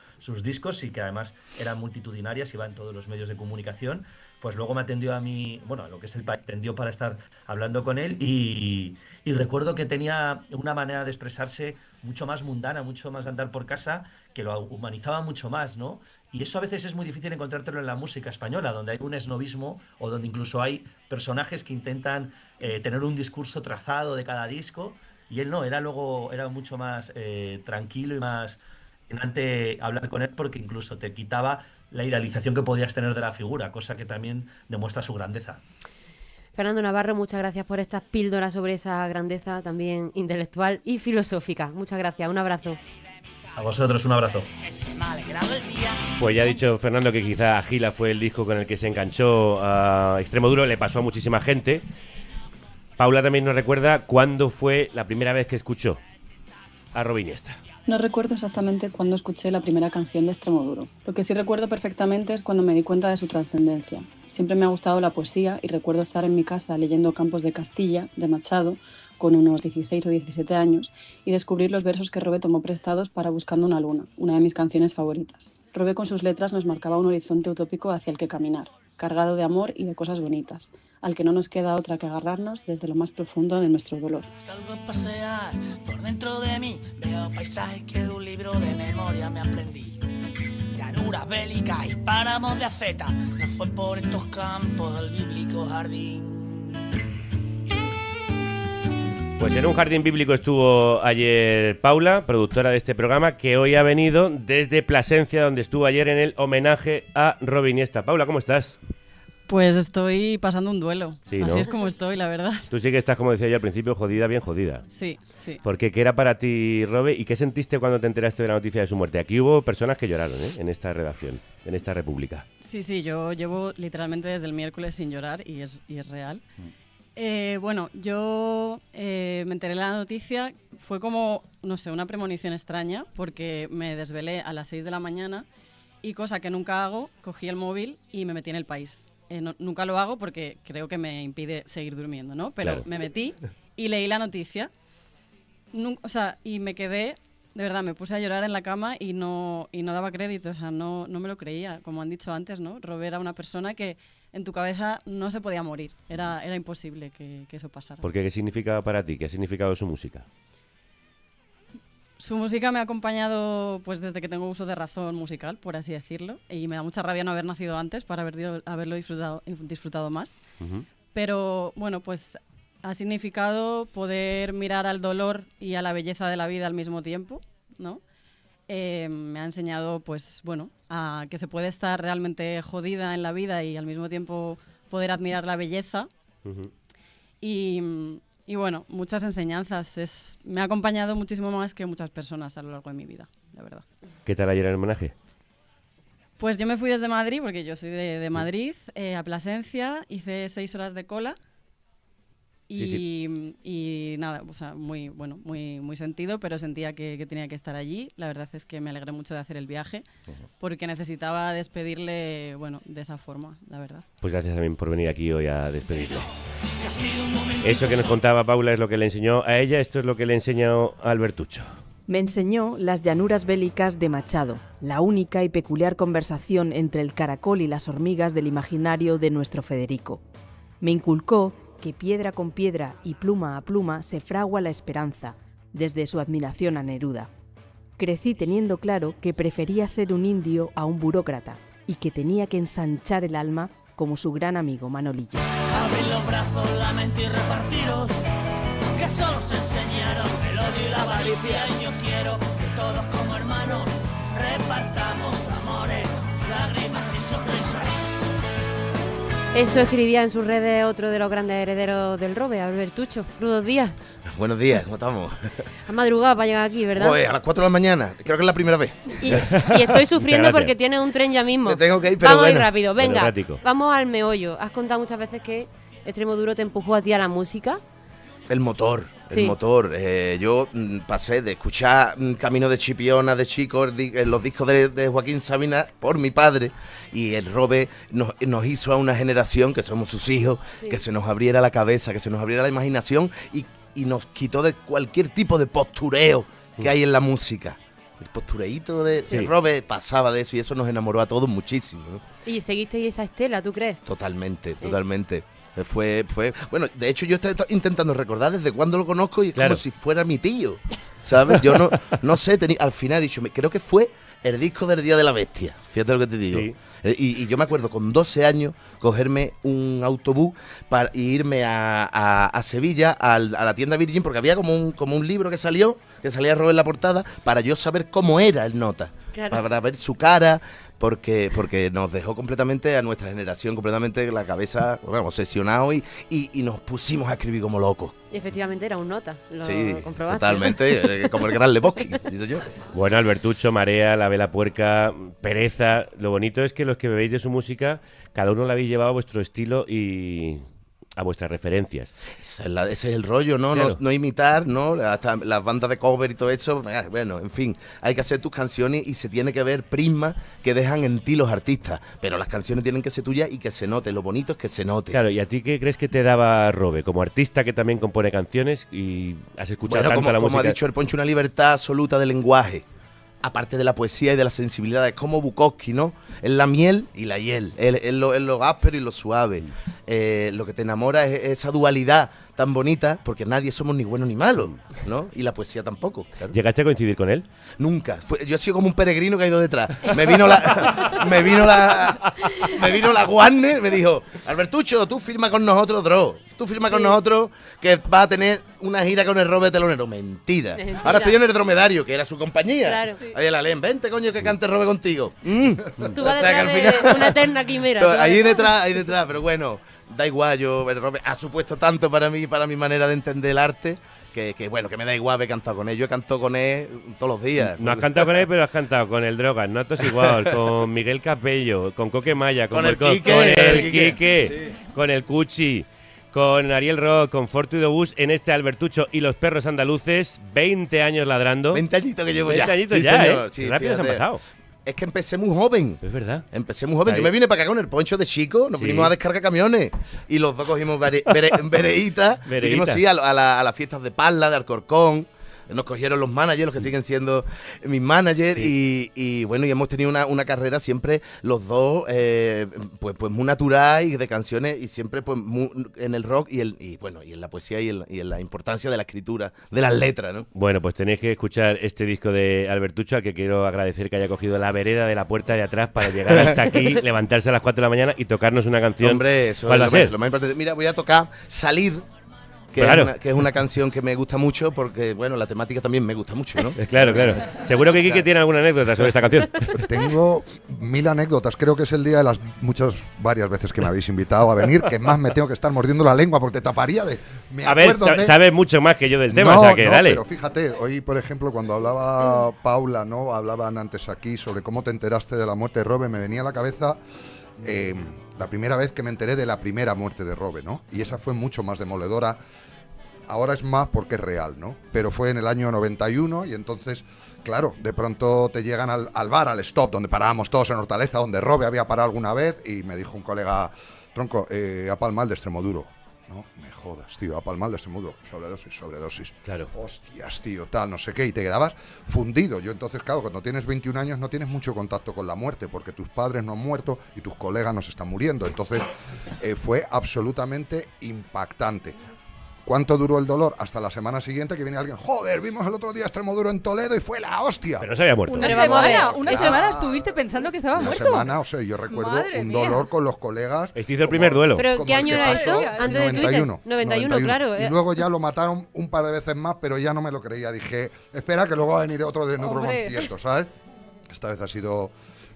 discos y que además eran multitudinarias, iba en todos los medios de comunicación. Pues luego me atendió a mí, bueno, a lo que es atendió para estar hablando con él y recuerdo que tenía una manera de expresarse mucho más mundana, mucho más de andar por casa, que lo humanizaba mucho más, ¿no? Y eso a veces es muy difícil encontrártelo en la música española, donde hay un esnovismo o donde incluso hay personajes que intentan tener un discurso trazado de cada disco, y él no, era mucho más tranquilo y más fascinante hablar con él porque incluso te quitaba la idealización que podías tener de la figura, cosa que también demuestra su grandeza. Fernando Navarro, muchas gracias por estas píldoras sobre esa grandeza también intelectual y filosófica. Muchas gracias, un abrazo. A vosotros, un abrazo. Pues ya ha dicho Fernando que quizá Agila fue el disco con el que se enganchó a Extremoduro, le pasó a muchísima gente. Paula también nos recuerda cuándo fue la primera vez que escuchó a Robe Iniesta. No recuerdo exactamente cuándo escuché la primera canción de Extremoduro. Lo que sí recuerdo perfectamente es cuando me di cuenta de su trascendencia. Siempre me ha gustado la poesía y recuerdo estar en mi casa leyendo Campos de Castilla, de Machado, con unos 16 o 17 años, y descubrir los versos que Robe tomó prestados para Buscando una luna, una de mis canciones favoritas. Robe con sus letras nos marcaba un horizonte utópico hacia el que caminar, cargado de amor y de cosas bonitas, al que no nos queda otra que agarrarnos desde lo más profundo de nuestro dolor. Salgo a pasear por dentro de mí, veo paisajes que de un libro de memoria me aprendí. Llanuras bélicas y páramos de aceta, no fue por estos campos del bíblico jardín. Pues en un jardín bíblico estuvo ayer Paula, productora de este programa, que hoy ha venido desde Plasencia, donde estuvo ayer en el homenaje a Robe Iniesta. Paula, ¿cómo estás? Pues estoy pasando un duelo. Sí, ¿no? Así es como estoy, la verdad. Tú sí que estás, como decía yo al principio, jodida, bien jodida. Sí, sí. Porque ¿qué era para ti Robe y qué sentiste cuando te enteraste de la noticia de su muerte? Aquí hubo personas que lloraron, en esta redacción, en esta república. Sí, yo llevo literalmente desde el miércoles sin llorar y es real. Bueno, yo me enteré de la noticia, fue como, no sé, una premonición extraña, porque me desvelé a las 6 de la mañana y, cosa que nunca hago, cogí el móvil y me metí en El País. Nunca lo hago porque creo que me impide seguir durmiendo, ¿no? Pero claro, me metí y leí la noticia, y me quedé, de verdad, me puse a llorar en la cama y no daba crédito, no me lo creía. Como han dicho antes, ¿no? Robe era una persona que en tu cabeza no se podía morir, era imposible que eso pasara. ¿Por qué? ¿Qué significaba para ti? ¿Qué ha significado su música? Su música me ha acompañado pues desde que tengo uso de razón musical, por así decirlo, y me da mucha rabia no haber nacido antes para haberlo disfrutado más. Uh-huh. Pero bueno, pues ha significado poder mirar al dolor y a la belleza de la vida al mismo tiempo, ¿no? Me ha enseñado, pues bueno, a que se puede estar realmente jodida en la vida y al mismo tiempo poder admirar la belleza. Uh-huh. Y bueno, muchas enseñanzas. Me ha acompañado muchísimo más que muchas personas a lo largo de mi vida, la verdad. ¿Qué tal ayer el homenaje? Pues yo me fui desde Madrid, porque yo soy de Madrid, a Plasencia, hice 6 horas de cola. Y nada, o sea, muy sentido, pero sentía que tenía que estar allí. La verdad es que me alegré mucho de hacer el viaje, porque necesitaba despedirle, de esa forma, la verdad. Pues gracias también por venir aquí hoy a despedirle. Eso que nos contaba Paula es lo que le enseñó a ella, esto es lo que le enseñó a Albertucho. Me enseñó Las llanuras bélicas de Machado, la única y peculiar conversación entre el caracol y las hormigas del imaginario de nuestro Federico. Me inculcó que piedra con piedra y pluma a pluma se fragua la esperanza, desde su admiración a Neruda. Crecí teniendo claro que prefería ser un indio a un burócrata y que tenía que ensanchar el alma como su gran amigo Manolillo. Abrir los brazos, la mente y repartiros, que solo os enseñaron el odio y la avaricia. Y yo quiero que todos como hermanos repartamos amores, lágrimas y sonrisas. Eso escribía en sus redes otro de los grandes herederos del Robe, Albertucho. Rudos días. Buenos días, ¿cómo estamos? Has madrugado para llegar aquí, ¿verdad? Joder, a las 4 de la mañana, creo que es la primera vez. Y estoy sufriendo porque tienes un tren ya mismo. Me tengo que ir, pero vamos a ir bueno. rápido, venga, Democrático. vamos al meollo. Has contado muchas veces que Extremoduro te empujó a ti a la música. El motor, Sí. el motor. Yo pasé de escuchar Camino de Chipiona de chico, los discos de Joaquín Sabina por mi padre, y el Robe nos hizo a una generación que somos sus hijos, Sí. que se nos abriera la cabeza, que se nos abriera la imaginación y nos quitó de cualquier tipo de postureo que hay en la música. El postureíto de Robe pasaba de eso y eso nos enamoró a todos muchísimo, ¿no? Y seguiste esa estela, ¿tú crees? Totalmente, totalmente. Bueno, de hecho yo estoy intentando recordar desde cuándo lo conozco y es como si fuera mi tío, ¿sabes? Yo no sé, al final he dicho, creo que fue el disco del Día de la Bestia, fíjate lo que te digo. Sí. Y yo me acuerdo con 12 años cogerme un autobús para irme a Sevilla, a la tienda Virgin, porque había como un libro que salía Robe en la portada, para yo saber cómo era el Nota, Claro. para ver su cara, porque nos dejó completamente, a nuestra generación, completamente la cabeza, obsesionados y nos pusimos a escribir como locos. Y efectivamente era un Nota, lo Sí, comprobaste. totalmente, como el gran Lebowski, sí, señor. Bueno, Albertucho, Marea, La Vela Puerca, Pereza. Lo bonito es que los que bebéis de su música, cada uno la habéis llevado a vuestro estilo y a vuestras referencias. Ese es el rollo, ¿no? Claro. No imitar, ¿no? Hasta las bandas de cover y todo eso. Bueno, en fin, hay que hacer tus canciones y se tiene que ver prismas que dejan en ti los artistas. Pero las canciones tienen que ser tuyas y que se note. Lo bonito es que se note. Claro, ¿y a ti qué crees que te daba Robe? Como artista que también compone canciones y has escuchado Bueno, tanto la como música. ha dicho el Poncho, una libertad absoluta de lenguaje. Aparte de la poesía y de la sensibilidad, es como Bukowski, ¿no? Es la miel y la hiel, es lo áspero y lo suave. Lo que te enamora es esa dualidad tan bonita, porque nadie somos ni bueno ni malo, ¿no? Y la poesía tampoco. Claro. ¿Llegaste a coincidir con él? Nunca. Yo he sido como un peregrino que ha ido detrás. Me vino la Warner, me dijo, Albertucho, tú firma con nosotros, tú firma con nosotros que vas a tener una gira con el Robe telonero. Mentira. Mentira. Ahora estoy en el Dromedario, que era su compañía. Claro. Sí. Oye, la Len, vente, coño, que cante Robe contigo. Tú vas O sea, que detrás de una eterna quimera. tú vas ahí detrás, pero bueno, da igual, el Robe ha supuesto tanto para mí, para mi manera de entender el arte, que bueno, que me da igual haber cantado con él. Yo he cantado con él todos los días. No has cantado con él, pero has cantado con el Drogas, Notos igual, con Miguel Capello, con Coque Maya, con el Quique, con el Cuchi, con Ariel Rock, con Fortudo Bus, en este Albertucho y los perros andaluces, 20 años ladrando. 20 añitos que llevo 20 ya. añitos Sí, ya, señor. ¿eh? Sí, Rápido se han fíjate. pasado. Es que empecé muy joven. Es verdad. Empecé muy joven. Ahí. Yo me vine para acá con el Poncho de chico, nos vinimos a descargar camiones y los dos cogimos vereíta. Vinimos sí, a las fiestas de Parla, de Alcorcón. Nos cogieron los managers, los que siguen siendo mis managers, y bueno, y hemos tenido una carrera siempre los dos, pues muy natural y de canciones, y siempre pues en el rock y en la poesía y en la importancia de la escritura, de las letras, ¿no? Bueno, pues tenéis que escuchar este disco de Albertucho, al que quiero agradecer que haya cogido la vereda de la puerta de atrás para llegar hasta aquí, levantarse a las 4 de la mañana y tocarnos una canción. Hombre, eso ¿Cuál va a es ser? lo más importante. Mira, voy a tocar Salir. Claro. Que es una canción que me gusta mucho porque, bueno, la temática también me gusta mucho, ¿no? Claro. Seguro que Quique tiene alguna anécdota sobre esta canción. Tengo 1000 anécdotas. Creo que es el día de las varias veces que me habéis invitado a venir, que más me tengo que estar mordiendo la lengua porque te taparía de... A ver, sabes mucho más que yo del tema, o sea que dale. Pero fíjate, hoy, por ejemplo, cuando hablaba Paula, ¿no? Hablaban antes aquí sobre cómo te enteraste de la muerte de Robe, me venía a la cabeza... la primera vez que me enteré de la primera muerte de Robe, ¿no? Y esa fue mucho más demoledora. Ahora es más porque es real, ¿no? Pero fue en el año 91 y entonces, claro, de pronto te llegan al bar, al stop, donde parábamos todos en Hortaleza, donde Robe había parado alguna vez, y me dijo un colega, tronco, a Palmal de Extremoduro. No me jodas, tío, a Palmal de Extremoduro, sobredosis. Claro. Hostias, tío, tal, no sé qué, y te quedabas fundido. Yo entonces, claro, cuando tienes 21 años no tienes mucho contacto con la muerte, porque tus padres no han muerto y tus colegas no se están muriendo. Entonces fue absolutamente impactante. ¿cuánto duró el dolor? Hasta la semana siguiente que viene alguien, joder, vimos el otro día Extremoduro en Toledo y fue la hostia. Pero no se había muerto. Una semana estuviste pensando que estaba muerto. Una semana, o sea, yo recuerdo un dolor con los colegas. Este hizo el primer duelo. ¿Pero qué año era eso? Antes de Twitter. 91, claro. Y luego ya lo mataron un par de veces más, pero ya no me lo creía. Dije, espera que luego va a venir otro de otro concierto, ¿sabes? Esta vez ha sido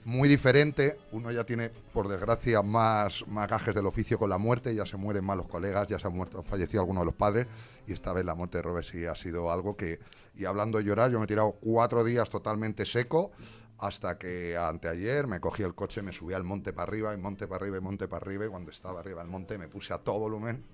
muy diferente. Uno ya tiene, por desgracia, más gajes del oficio con la muerte. Ya se mueren más los colegas, ya se han fallecido algunos de los padres. Y esta vez la muerte de Robert sí ha sido algo que... Y hablando de llorar, yo me he tirado 4 días totalmente seco, hasta que anteayer me cogí el coche, me subí al monte para arriba, y monte para arriba, y monte para arriba. Y cuando estaba arriba del monte me puse a todo volumen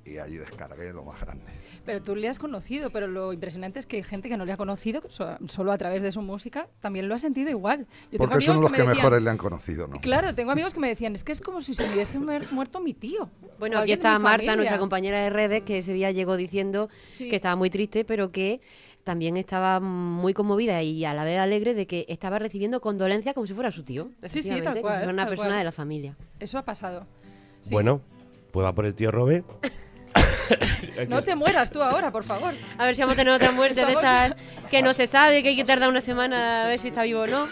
y allí descargué lo más grande. Pero tú le has conocido, pero lo impresionante es que hay gente que no le ha conocido, solo a través de su música, también lo ha sentido igual. Porque son los que mejores le han conocido, ¿no? Claro, tengo amigos que me decían, es que es como si se hubiese muerto mi tío. Bueno, aquí está Marta, nuestra compañera de redes, que ese día llegó diciendo que estaba muy triste, pero que también estaba muy conmovida y a la vez alegre de que estaba recibiendo condolencias como si fuera su tío. Sí, tal cual. Como si fuera una persona de la familia. Eso ha pasado. Sí. Bueno, pues va por el tío Robe. No te mueras tú ahora, por favor. A ver si vamos a tener otra muerte de estas que no se sabe, que hay que tardar una semana a ver si está vivo o no.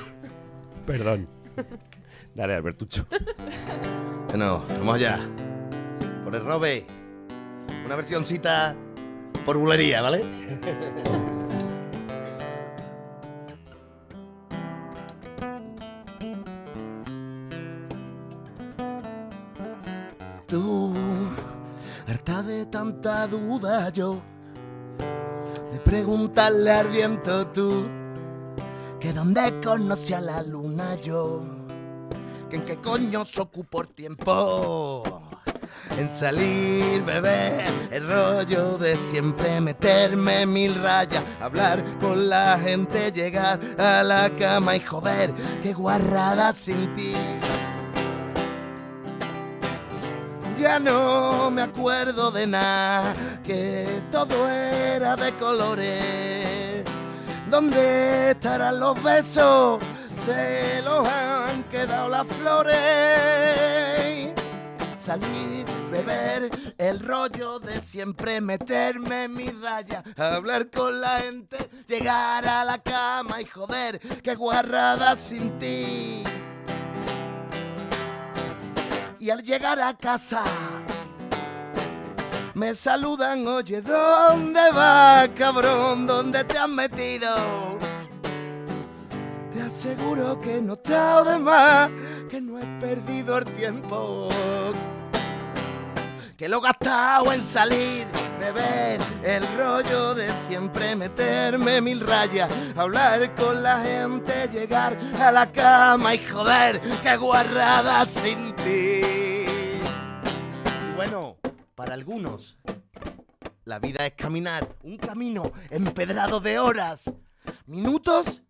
Perdón. Dale, Albertucho. Bueno, vamos allá. Por el Robe. Una versioncita por bulería, ¿vale? Tú, harta de tanta duda yo, de preguntarle al viento tú, que dónde conocí a la luna yo, que en qué coño se ocupó el tiempo, en salir, beber, el rollo de siempre meterme 1000 rayas, hablar con la gente, llegar a la cama y joder, qué guarrada sin ti. Ya no me acuerdo de nada, que todo era de colores. ¿Dónde estarán los besos? Se los han quedado las flores. Salir, beber, el rollo de siempre meterme en mi raya, hablar con la gente, llegar a la cama y joder, qué guarrada sin ti. Y al llegar a casa me saludan, oye, ¿dónde vas, cabrón? ¿Dónde te has metido? Te aseguro que no he estado de más, que no he perdido el tiempo, que lo he gastado en salir, beber, el rollo de siempre meterme 1000 rayas, hablar con la gente, llegar a la cama y joder, qué guarrada sin ti. Y bueno, para algunos, la vida es caminar un camino empedrado de horas, minutos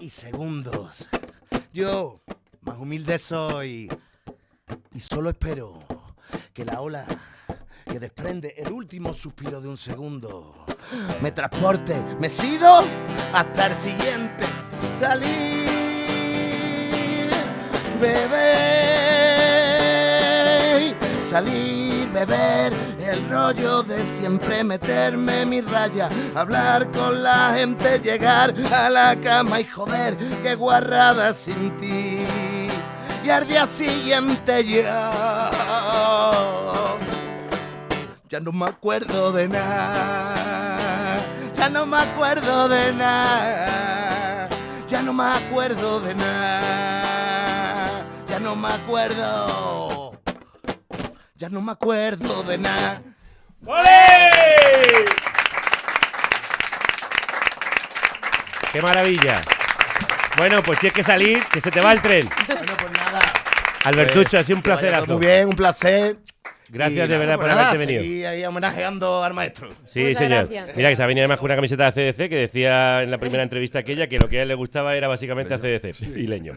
y segundos. Yo, más humilde soy y solo espero que la ola que desprende el último suspiro de un segundo me transporte, me sido hasta el siguiente. Salir, beber, salir, beber, el rollo de siempre meterme mi raya, hablar con la gente, llegar a la cama y joder, qué guarrada sin ti. Y al día siguiente ya no me acuerdo de nada, ya no me acuerdo de nada, ya no me acuerdo de nada, ya no me acuerdo, ya no me acuerdo de nada. ¡Ole! ¡Qué maravilla! Bueno, pues tienes que salir, que se te va el tren. Bueno, pues nada. Albertucho, ha sido un placerazo. Muy bien, un placer. Gracias de verdad por haberte venido. Y ahí homenajeando al maestro. Sí, muchas señor. Gracias. Mira, que se ha venido además con una camiseta de ACDC que decía en la primera entrevista aquella que lo que a él le gustaba era básicamente ACDC y leño.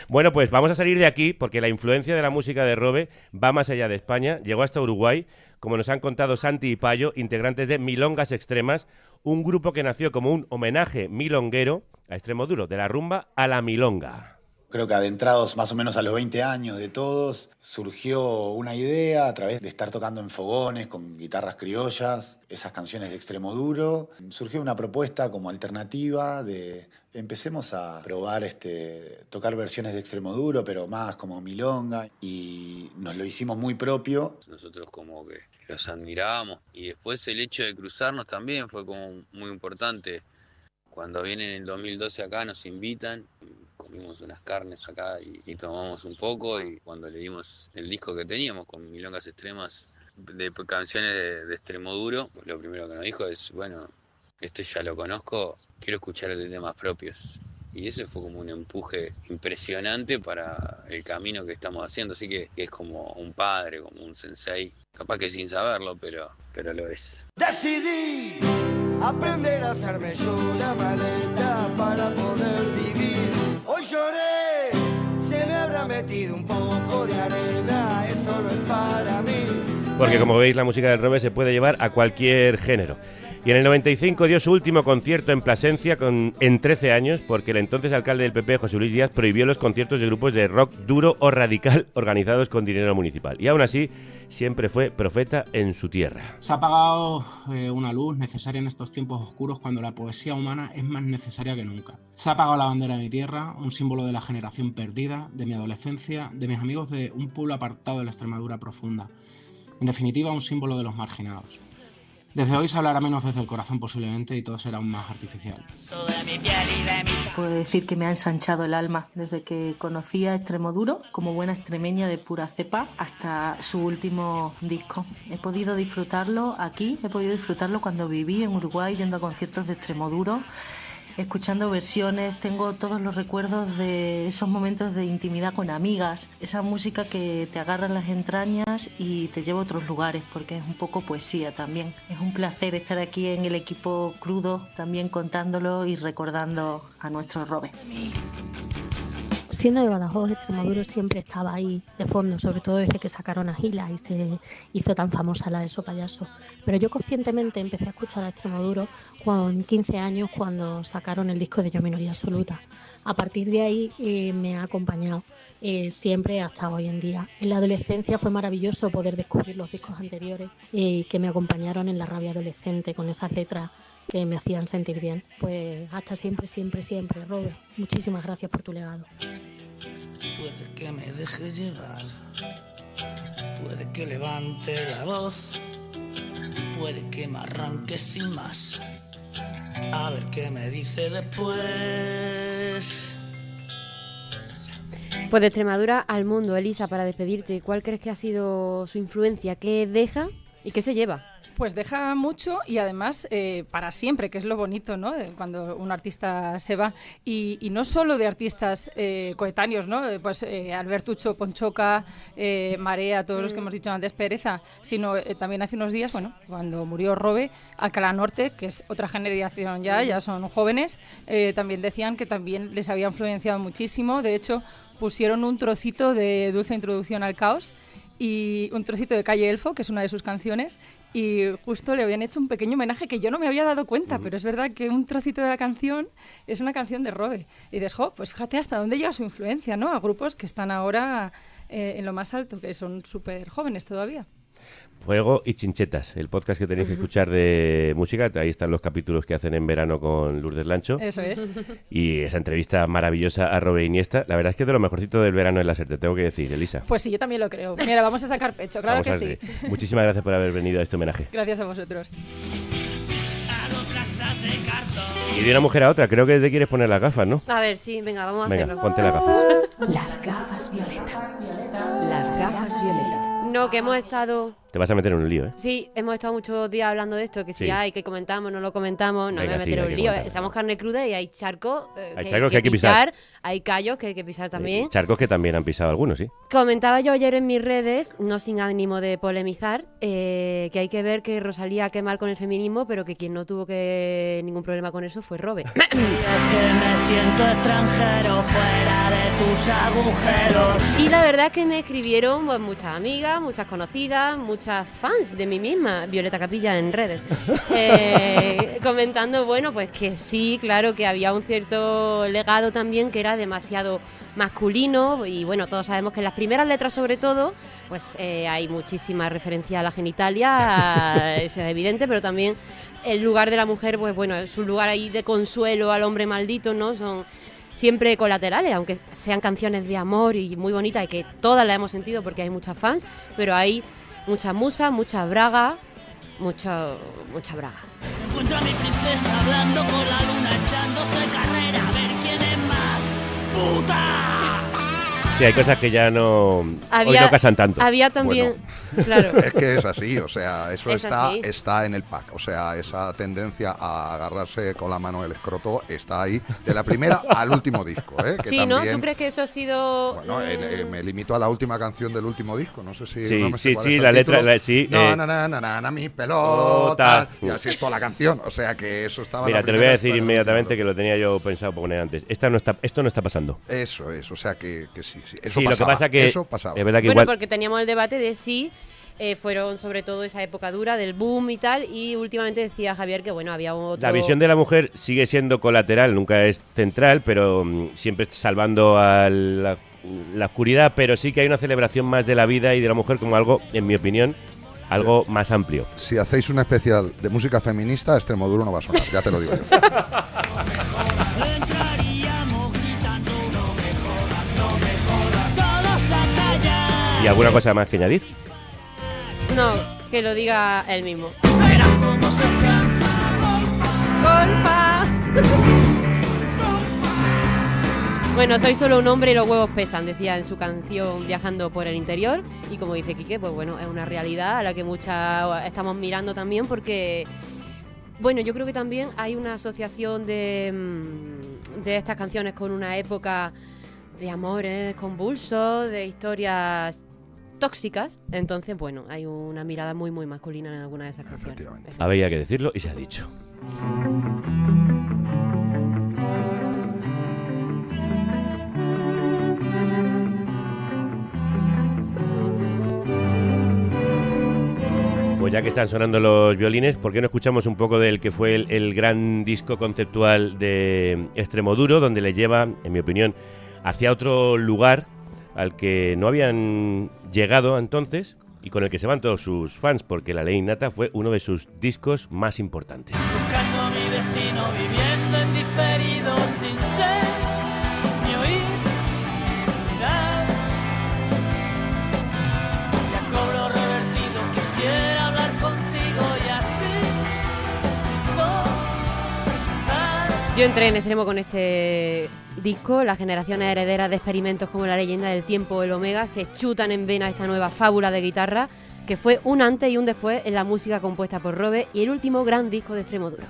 Bueno, pues vamos a salir de aquí porque la influencia de la música de Robe va más allá de España. Llegó hasta Uruguay, como nos han contado Santi y Payo, integrantes de Milongas Extremas, un grupo que nació como un homenaje milonguero a Extremoduro, de la rumba a la milonga. Creo que adentrados más o menos a los 20 años de todos, surgió una idea a través de estar tocando en fogones con guitarras criollas, esas canciones de Extremoduro. Surgió una propuesta como alternativa de empecemos a probar tocar versiones de Extremoduro, pero más como milonga, y nos lo hicimos muy propio. Nosotros como que los admirábamos, y después el hecho de cruzarnos también fue como muy importante. Cuando vienen en el 2012 acá nos invitan, comimos unas carnes acá y tomamos un poco, y cuando le dimos el disco que teníamos con milongas extremas de canciones de Extremoduro, pues lo primero que nos dijo es, bueno, esto ya lo conozco, quiero escuchar de temas propios. Y eso fue como un empuje impresionante para el camino que estamos haciendo, así que es como un padre, como un sensei, capaz que sin saberlo, pero lo es. Decidí aprender a hacerme yo la maleta para poder vivir. Hoy lloré, se me habrá metido un poco de arena, eso no es para mí. Porque como veis, la música del Robe se puede llevar a cualquier género. Y en el 95 dio su último concierto en Plasencia en 13 años, porque el entonces alcalde del PP, José Luis Díaz, prohibió los conciertos de grupos de rock duro o radical organizados con dinero municipal. Y aún así, siempre fue profeta en su tierra. Se ha apagado una luz necesaria en estos tiempos oscuros cuando la poesía humana es más necesaria que nunca. Se ha apagado la bandera de mi tierra, un símbolo de la generación perdida, de mi adolescencia, de mis amigos de un pueblo apartado de la Extremadura profunda. En definitiva, un símbolo de los marginados. Desde hoy se hablará menos desde el corazón posiblemente y todo será aún más artificial. Puedo decir que me ha ensanchado el alma desde que conocí a Extremoduro como buena extremeña de pura cepa hasta su último disco. He podido disfrutarlo aquí, he podido disfrutarlo cuando viví en Uruguay yendo a conciertos de Extremoduro, escuchando versiones. Tengo todos los recuerdos de esos momentos de intimidad con amigas, esa música que te agarra en las entrañas y te lleva a otros lugares, porque es un poco poesía también. Es un placer estar aquí en el equipo crudo, también contándolo y recordando a nuestro Robe. Siendo de Badajoz, Extremoduro siempre estaba ahí de fondo, sobre todo desde que sacaron a Gila y se hizo tan famosa la de So Payaso. Pero yo conscientemente empecé a escuchar a Extremoduro con 15 años cuando sacaron el disco de Yo Minoría Absoluta. A partir de ahí me ha acompañado siempre hasta hoy en día. En la adolescencia fue maravilloso poder descubrir los discos anteriores que me acompañaron en la rabia adolescente con esas letras que me hacían sentir bien. Pues hasta siempre, siempre, siempre, Robert. Muchísimas gracias por tu legado. Puede que me deje llevar, puede que levante la voz, puede que me arranque sin más, a ver qué me dice después. Pues de Extremadura al mundo, Elisa, para despedirte, ¿cuál crees que ha sido su influencia? ¿Qué deja y qué se lleva? Pues deja mucho y además para siempre, que es lo bonito, ¿no? Cuando un artista se va. Y no solo de artistas coetáneos, ¿no? Pues Albertucho, Ponchoca, Marea, todos los que hemos dicho antes, Pereza, sino también hace unos días, bueno, cuando murió Robe, Alcalá Norte, que es otra generación ya son jóvenes, también decían que también les había influenciado muchísimo. De hecho, pusieron un trocito de Dulce Introducción al Caos y un trocito de Calle Elfo, que es una de sus canciones, y justo le habían hecho un pequeño homenaje que yo no me había dado cuenta, pero es verdad que un trocito de la canción es una canción de Robe. Y dices, pues fíjate hasta dónde llega su influencia, ¿no? A grupos que están ahora en lo más alto, que son súper jóvenes todavía. Fuego y Chinchetas, el podcast que tenéis que escuchar de música. Ahí están los capítulos que hacen en verano con Lourdes Lancho. Eso es. Y esa entrevista maravillosa a Robe Iniesta. La verdad es que es de lo mejorcito del verano en la SER, te tengo que decir, Elisa. Pues sí, yo también lo creo. Mira, vamos a sacar pecho, claro que sí. Muchísimas gracias por haber venido a este homenaje. Gracias a vosotros. Y de una mujer a otra, creo que te quieres poner las gafas, ¿no? A ver, sí, venga, vamos a venga, hacerlo. Ponte las gafas. Las gafas violetas. Las gafas violetas. No, que hemos estado... Te vas a meter en un lío, ¿eh? Sí, hemos estado muchos días hablando de esto, que si hay, que comentamos, no lo comentamos, no me voy a meter en un lío. Somos carne cruda y hay charcos que hay que pisar, hay callos que hay que pisar también. Charcos que también han pisado algunos, sí. Comentaba yo ayer en mis redes, no sin ánimo de polemizar, que hay que ver que Rosalía qué mal con el feminismo, pero que quien no tuvo ningún problema con eso fue Robe. Es que me siento extranjero fuera de tus agujeros. Y la verdad es que me escribieron pues, muchas amigas, muchas conocidas, muchas fans de mí misma, Violeta Capilla en redes, comentando, bueno, pues que sí, claro, que había un cierto legado también que era demasiado masculino, y bueno, todos sabemos que en las primeras letras sobre todo, pues hay muchísima referencia a la genitalia, eso es evidente, pero también el lugar de la mujer, pues bueno, es un lugar ahí de consuelo al hombre maldito, ¿no? Son siempre colaterales, aunque sean canciones de amor y muy bonitas, y que todas las hemos sentido porque hay muchas fans, pero hay muchas musas, muchas bragas, mucha braga. Encuentro a mi princesa hablando con la luna, echándose carrera, a ver quién es más puta. Sí, hay cosas que ya no, hoy no casan tanto. Había también, claro. Es que es así, o sea, eso está en el pack. O sea, esa tendencia a agarrarse con la mano el escroto está ahí, de la primera al último disco. Que sí, también, ¿no? ¿Tú crees que eso ha sido...? Bueno, me limito a la última canción del último disco, no sé si... Sí, la letra... sí, mis pelotas, y así es toda la canción, o sea que eso estaba... Mira, te lo voy a decir inmediatamente que lo tenía yo pensado poner antes. Esto no está pasando. Eso es, o sea que sí. Eso pasaba, lo que pasa que eso pasaba. Es verdad que bueno, igual... porque teníamos el debate de si fueron sobre todo esa época dura del boom y tal, y últimamente decía Javier que bueno, había otro... La visión de la mujer sigue siendo colateral, nunca es central, pero siempre salvando a la oscuridad, pero sí que hay una celebración más de la vida y de la mujer como algo, en mi opinión, algo más amplio. Si hacéis una especial de música feminista, Extremoduro no va a sonar, ya te lo digo yo. ¿Y alguna cosa más que añadir? No, que lo diga él mismo. ¡Golfa! Bueno, soy solo un hombre y los huevos pesan, decía en su canción Viajando por el Interior. Y como dice Quique, pues bueno, es una realidad a la que muchas estamos mirando también porque... Bueno, yo creo que también hay una asociación de estas canciones con una época de amores convulsos, de historias tóxicas. Entonces, bueno, hay una mirada muy, muy masculina en alguna de esas canciones. Había que decirlo y se ha dicho. Pues ya que están sonando los violines, ¿por qué no escuchamos un poco del que fue el gran disco conceptual de Extremoduro, donde le lleva, en mi opinión, hacia otro lugar al que no habían llegado entonces y con el que se van todos sus fans, porque La Ley Innata fue uno de sus discos más importantes. Buscando mi destino, viviendo en diferido, sin ser ni oír ni dar. Ya cobro revertido, quisiera hablar contigo y así, sin comenzar. Yo entré en extremo con este disco. Las generaciones herederas de experimentos como La Leyenda del Tiempo o el Omega se chutan en vena esta nueva fábula de guitarra que fue un antes y un después en la música compuesta por Robe y el último gran disco de Extremoduro.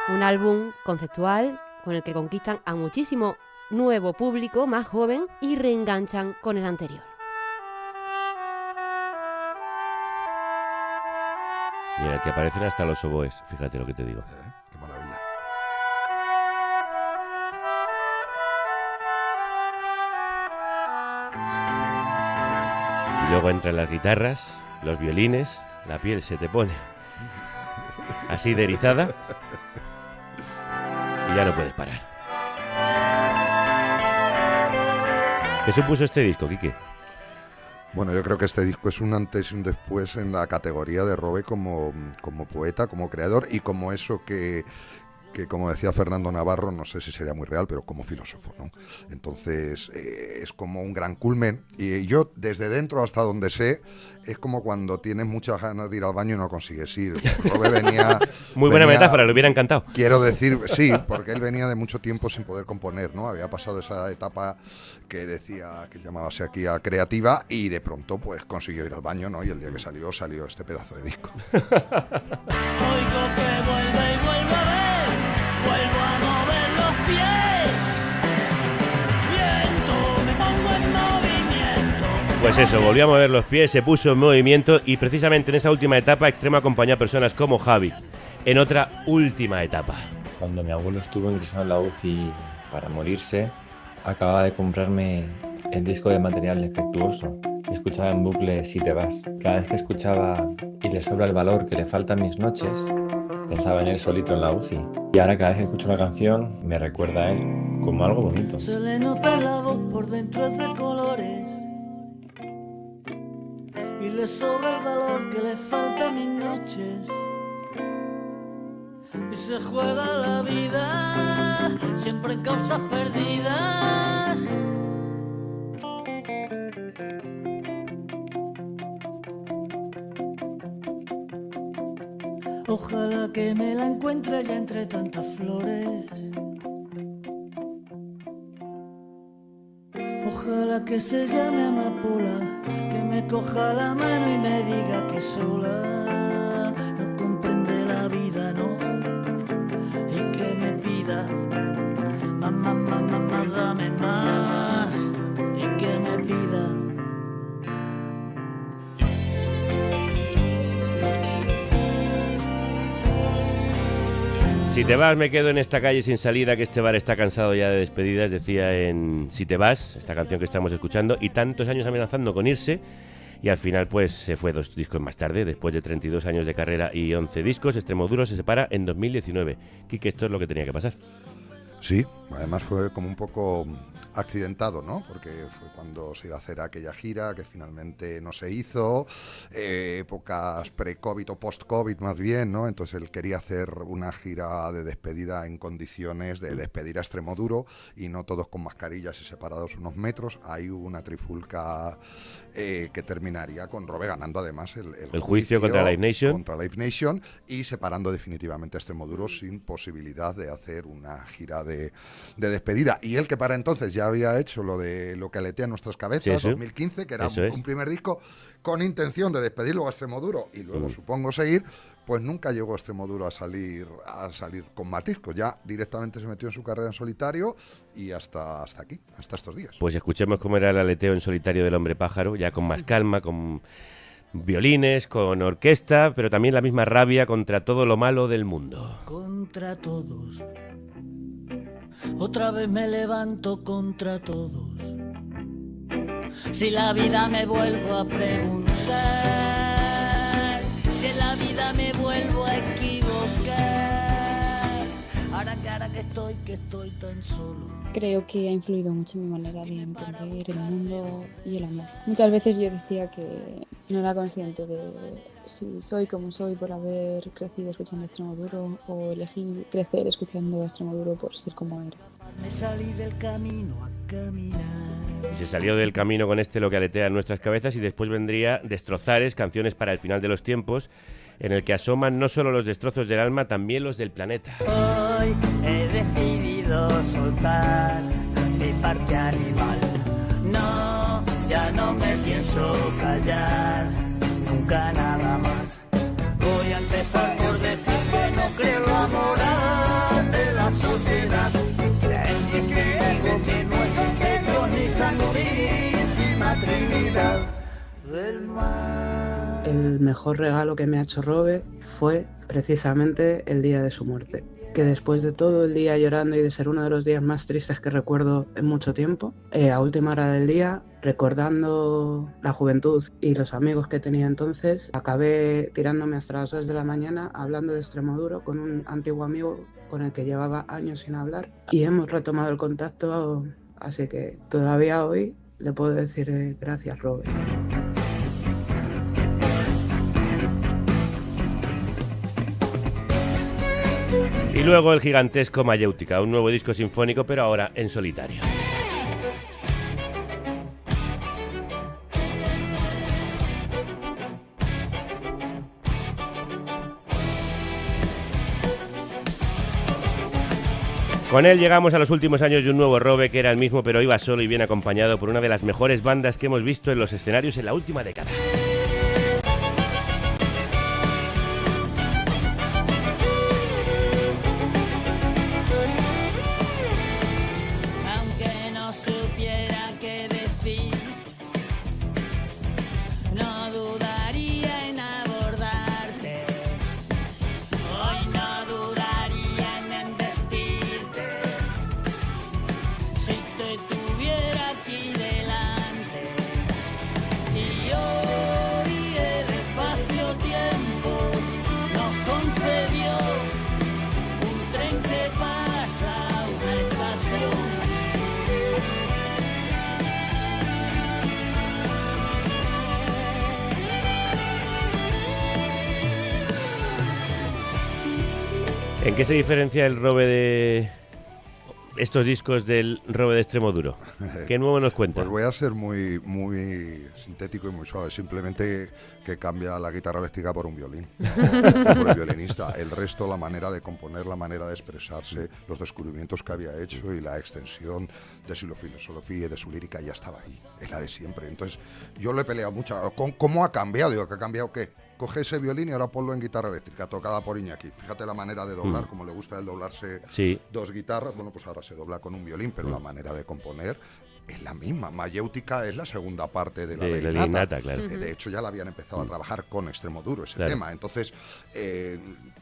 Un álbum conceptual con el que conquistan a muchísimo nuevo público más joven y reenganchan con el anterior. Y en el que aparecen hasta los oboes, fíjate lo que te digo. Qué maravilla. Y luego entran las guitarras, los violines, la piel se te pone así de erizada y ya no puedes parar. ¿Qué supuso este disco, Quique? Bueno, yo creo que este disco es un antes y un después en la categoría de Robe como poeta, como creador y como eso que como decía Fernando Navarro, no sé si sería muy real, pero como filósofo, ¿no? Entonces es como un gran culmen y yo desde dentro hasta donde sé es como cuando tienes muchas ganas de ir al baño y no consigues ir. Robe venía... Muy buena metáfora, le hubiera encantado. Quiero decir, sí, porque él venía de mucho tiempo sin poder componer, ¿no? Había pasado esa etapa que decía, que llamábase aquí a creativa y de pronto pues consiguió ir al baño, ¿no? Y el día que salió este pedazo de disco. Oigo que vuelve y vuelve a ver, vuelvo a mover los pies. Viento, me pongo en movimiento. Pues eso, volvió a mover los pies, se puso en movimiento y precisamente en esa última etapa Extremo acompañó a personas como Javi, en otra última etapa. Cuando mi abuelo estuvo ingresado en la UCI para morirse, acababa de comprarme el disco de Material Defectuoso. Escuchaba en bucle Si te vas. Cada vez que escuchaba Y le sobra el valor que le falta a mis noches, pensaba en él solito en la UCI. Y ahora cada vez que escucho una canción me recuerda a él. como algo bonito. Se le nota la voz por dentro es de colores y le sobra el valor que le falta a mis noches. Y se juega la vida siempre en causas perdidas. Ojalá que me la encuentre ya entre tantas flores. Ojalá que se llame amapola, que me coja la mano y me diga que sola no comprende la vida, no, y que me pida mamá, mamá, mamá, dame más, y que me pida. Si te vas me quedo en esta calle sin salida, que este bar está cansado ya de despedidas, decía en Si te vas, esta canción que estamos escuchando, y tantos años amenazando con irse, y al final pues se fue 2 discos más tarde, después de 32 años de carrera y 11 discos. Extremoduro se separa en 2019. Quique, esto es lo que tenía que pasar. Sí, además fue como un poco accidentado, ¿no? Porque fue cuando se iba a hacer aquella gira que finalmente no se hizo, épocas pre-COVID o post-COVID más bien, ¿no? Entonces él quería hacer una gira de despedida en condiciones de despedir a Extremoduro y no todos con mascarillas y separados unos metros. Ahí hubo una trifulca que terminaría con Robe ganando además el juicio contra Live Nation. Contra Live Nation y separando definitivamente a Extremoduro sin posibilidad de hacer una gira de despedida. Y él, que para entonces ya había hecho lo que aletea nuestras cabezas, sí, 2015, que era un primer disco con intención de despedirlo a Extremoduro y luego supongo seguir, pues nunca llegó a Extremoduro a salir con más discos. Ya directamente se metió en su carrera en solitario y hasta aquí, hasta estos días. Pues escuchemos cómo era el aleteo en solitario del Hombre Pájaro, ya con más calma, con violines, con orquesta, pero también la misma rabia contra todo lo malo del mundo. Contra todos. Otra vez me levanto contra todos. Si la vida me vuelvo a preguntar, si en la vida me vuelvo a equivocar, ahora que estoy tan solo. Creo que ha influido mucho en mi manera de entender el mundo y el amor. Muchas veces yo decía que no era consciente de si soy como soy por haber crecido escuchando Extremoduro o elegí crecer escuchando Extremoduro por ser como era. Me salí del camino a caminar. Se salió del camino con Lo que aletea en nuestras cabezas y después vendría Destrozares, canciones para el final de los tiempos, en el que asoman no solo los destrozos del alma, también los del planeta. Hoy he decidido soltar mi parte animal. No, ya no me pienso callar, nunca nada más. Voy a empezar por decir que no creo la moral de la sociedad. Que si digo que no existe Dios ni Santísima Trinidad del mal. El mejor regalo que me ha hecho Robe fue precisamente el día de su muerte. Que después de todo el día llorando y de ser uno de los días más tristes que recuerdo en mucho tiempo, a última hora del día, recordando la juventud y los amigos que tenía entonces, acabé tirándome hasta las 2 de la mañana hablando de Extremoduro con un antiguo amigo con el que llevaba años sin hablar y hemos retomado el contacto, así que todavía hoy le puedo decir gracias, Robe. Y luego el gigantesco Mayéutica, un nuevo disco sinfónico, pero ahora en solitario. Con él llegamos a los últimos años de un nuevo Robe, que era el mismo, pero iba solo y bien acompañado por una de las mejores bandas que hemos visto en los escenarios en la última década. Y yo ¿En qué se diferencia el Robe de estos discos del Robe de Extremoduro? ¿Qué nuevo nos cuenta? Pues voy a ser muy sintético y muy suave. Simplemente que cambia la guitarra eléctrica por un violín. Por el violinista. El resto, la manera de componer, la manera de expresarse, los descubrimientos que había hecho y la extensión de su filosofía y de su lírica ya estaba ahí. Es la de siempre. Entonces, yo le he peleado mucho. ¿Cómo ha cambiado? Digo, ¿que ha cambiado qué? Coge ese violín y ahora ponlo en guitarra eléctrica, tocada por Iñaki. Fíjate la manera de doblar, como le gusta el doblarse dos guitarras. Bueno, pues ahora se dobla con un violín, pero la manera de componer es la misma. Mayéutica es la segunda parte de la Lelinata, claro. De hecho, ya la habían empezado a trabajar con Extremoduro, ese tema. Entonces,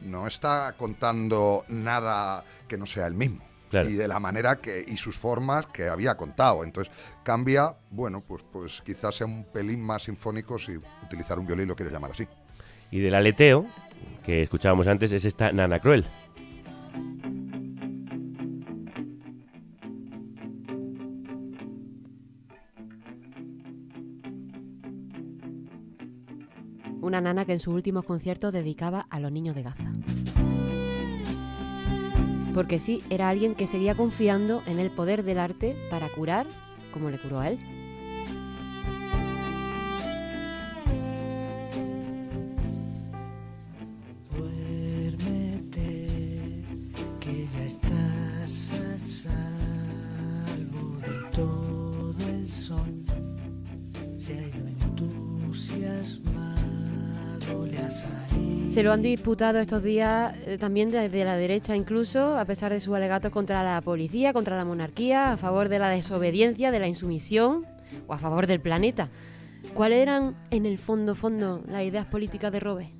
no está contando nada que no sea el mismo. Claro. Y de la manera y sus formas que había contado. Entonces cambia, bueno, pues quizás sea un pelín más sinfónico si utilizar un violín lo quieres llamar así. Y del aleteo, que escuchábamos antes, es esta Nana Cruel. Una nana que en sus últimos conciertos dedicaba a los niños de Gaza. Porque sí, era alguien que seguía confiando en el poder del arte para curar, como le curó a él. Duérmete, que ya estás a salvo de todo el sol. Se ha ido entusiasmado, le ha salido. Se lo han disputado estos días también desde la derecha incluso, a pesar de sus alegatos contra la policía, contra la monarquía, a favor de la desobediencia, de la insumisión o a favor del planeta. ¿Cuáles eran en el fondo las ideas políticas de Robe?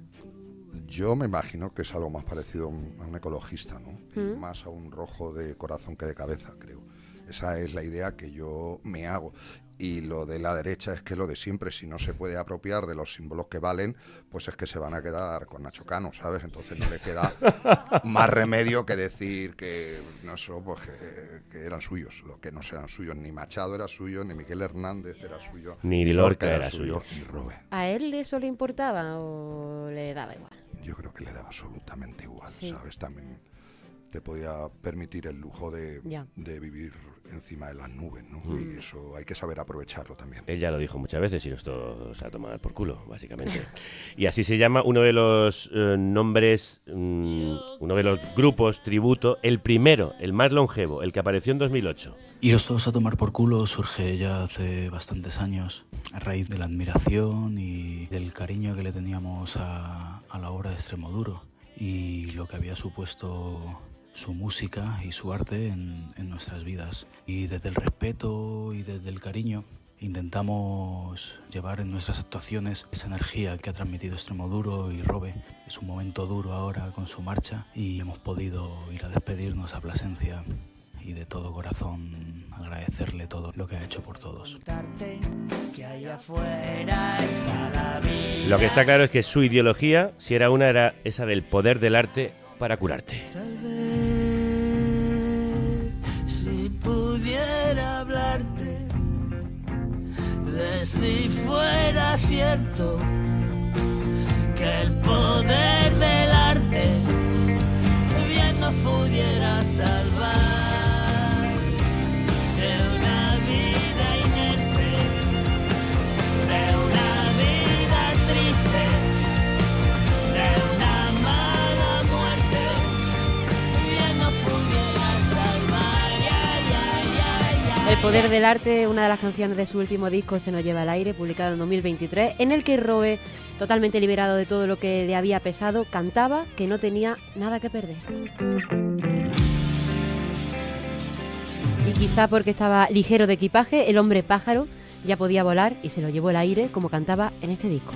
Yo me imagino que es algo más parecido a un ecologista, ¿no? Y más a un rojo de corazón que de cabeza, creo. Esa es la idea que yo me hago. Y lo de la derecha es que lo de siempre, si no se puede apropiar de los símbolos que valen, pues es que se van a quedar con Nacho Cano, ¿sabes? Entonces no le queda más remedio que decir que no sé, pues que eran suyos. Lo que no eran suyos, ni Machado era suyo, ni Miguel Hernández era suyo, ni Lorca era suyo, ni Robe. ¿A él eso le importaba o le daba igual? Yo creo que le daba absolutamente igual, ¿sabes? También te podía permitir el lujo de vivir encima de las nubes, ¿no? Y eso hay que saber aprovecharlo también. Él ya lo dijo muchas veces y esto se ha tomado por culo, básicamente. Y así se llama uno de los nombres, uno de los grupos tributo, el primero, el más longevo, el que apareció en 2008. Iros todos a tomar por culo surge ya hace bastantes años a raíz de la admiración y del cariño que le teníamos a la obra de Extremoduro y lo que había supuesto su música y su arte en nuestras vidas. Y desde el respeto y desde el cariño intentamos llevar en nuestras actuaciones esa energía que ha transmitido Extremoduro y Robe. Es un momento duro ahora con su marcha y hemos podido ir a despedirnos a Plasencia y de todo corazón agradecerle todo lo que ha hecho por todos. Lo que está claro es que su ideología, si era una, era esa del poder del arte para curarte. Tal vez si pudiera hablarte de si fuera cierto que el poder del arte bien nos pudiera salvar de una vida inerte, de una vida triste, de una mala muerte, bien nos pudiera salvar. El poder del arte, una de las canciones de su último disco, Se nos lleva al aire, publicado en 2023, en el que Robe, totalmente liberado de todo lo que le había pesado, cantaba que no tenía nada que perder. Y quizá porque estaba ligero de equipaje, el hombre pájaro ya podía volar y se lo llevó el aire, como cantaba en este disco.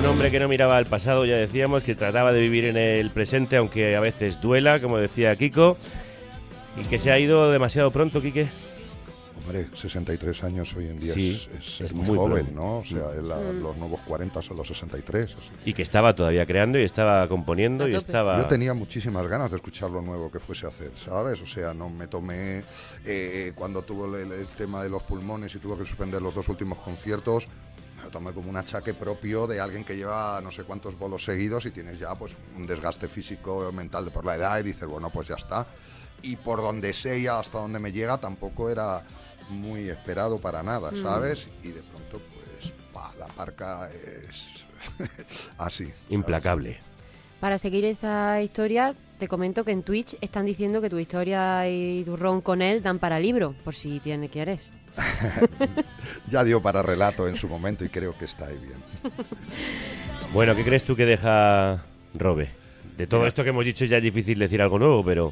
Un hombre que no miraba al pasado, ya decíamos, que trataba de vivir en el presente, aunque a veces duela, como decía Kiko, y que se ha ido demasiado pronto, Quique. Hombre, 63 años hoy en día sí, es muy joven, pronto, ¿no? O sea, los nuevos 40 son los 63. Así. Y que estaba todavía creando y estaba componiendo y estaba... Yo tenía muchísimas ganas de escuchar lo nuevo que fuese a hacer, ¿sabes? O sea, no me tomé... cuando tuvo el tema de los pulmones y tuvo que suspender los 2 últimos conciertos, me lo tomé como un achaque propio de alguien que lleva no sé cuántos bolos seguidos y tienes ya pues un desgaste físico o mental por la edad y dices, bueno, pues ya está. Y por donde sé y hasta donde me llega tampoco era muy esperado para nada, ¿sabes? Y de pronto, pues, la parca es así. Implacable. ¿Sabes? Para seguir esa historia, te comento que en Twitch están diciendo que tu historia y tu ron con él dan para libro, por si quieres. Ya dio para relato en su momento y creo que está ahí bien. Bueno, ¿qué crees tú que deja Robe? De todo esto que hemos dicho ya es difícil decir algo nuevo, pero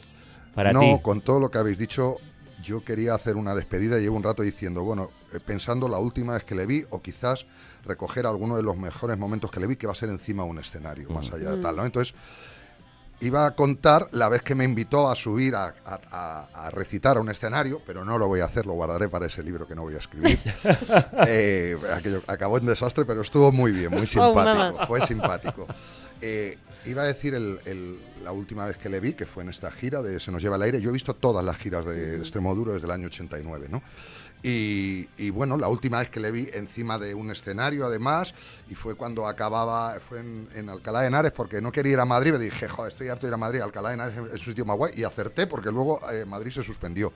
para ti... No, con todo lo que habéis dicho, yo quería hacer una despedida y llevo un rato diciendo, bueno, pensando la última vez que le vi o quizás recoger alguno de los mejores momentos que le vi, que va a ser encima de un escenario, más allá de tal, ¿no? Entonces, iba a contar la vez que me invitó a subir a recitar a un escenario, pero no lo voy a hacer, lo guardaré para ese libro que no voy a escribir. Aquello acabó en desastre, pero estuvo muy bien, muy simpático, fue simpático. Iba a decir la última vez que le vi, que fue en esta gira de Se nos lleva el aire. Yo he visto todas las giras de Extremoduro desde el año 89, ¿no? Y bueno, la última vez que le vi encima de un escenario, además, y fue cuando acababa, fue en Alcalá de Henares, porque no quería ir a Madrid, me dije, joder, estoy harto de ir a Madrid, Alcalá de Henares es un sitio más guay, y acerté, porque luego Madrid se suspendió.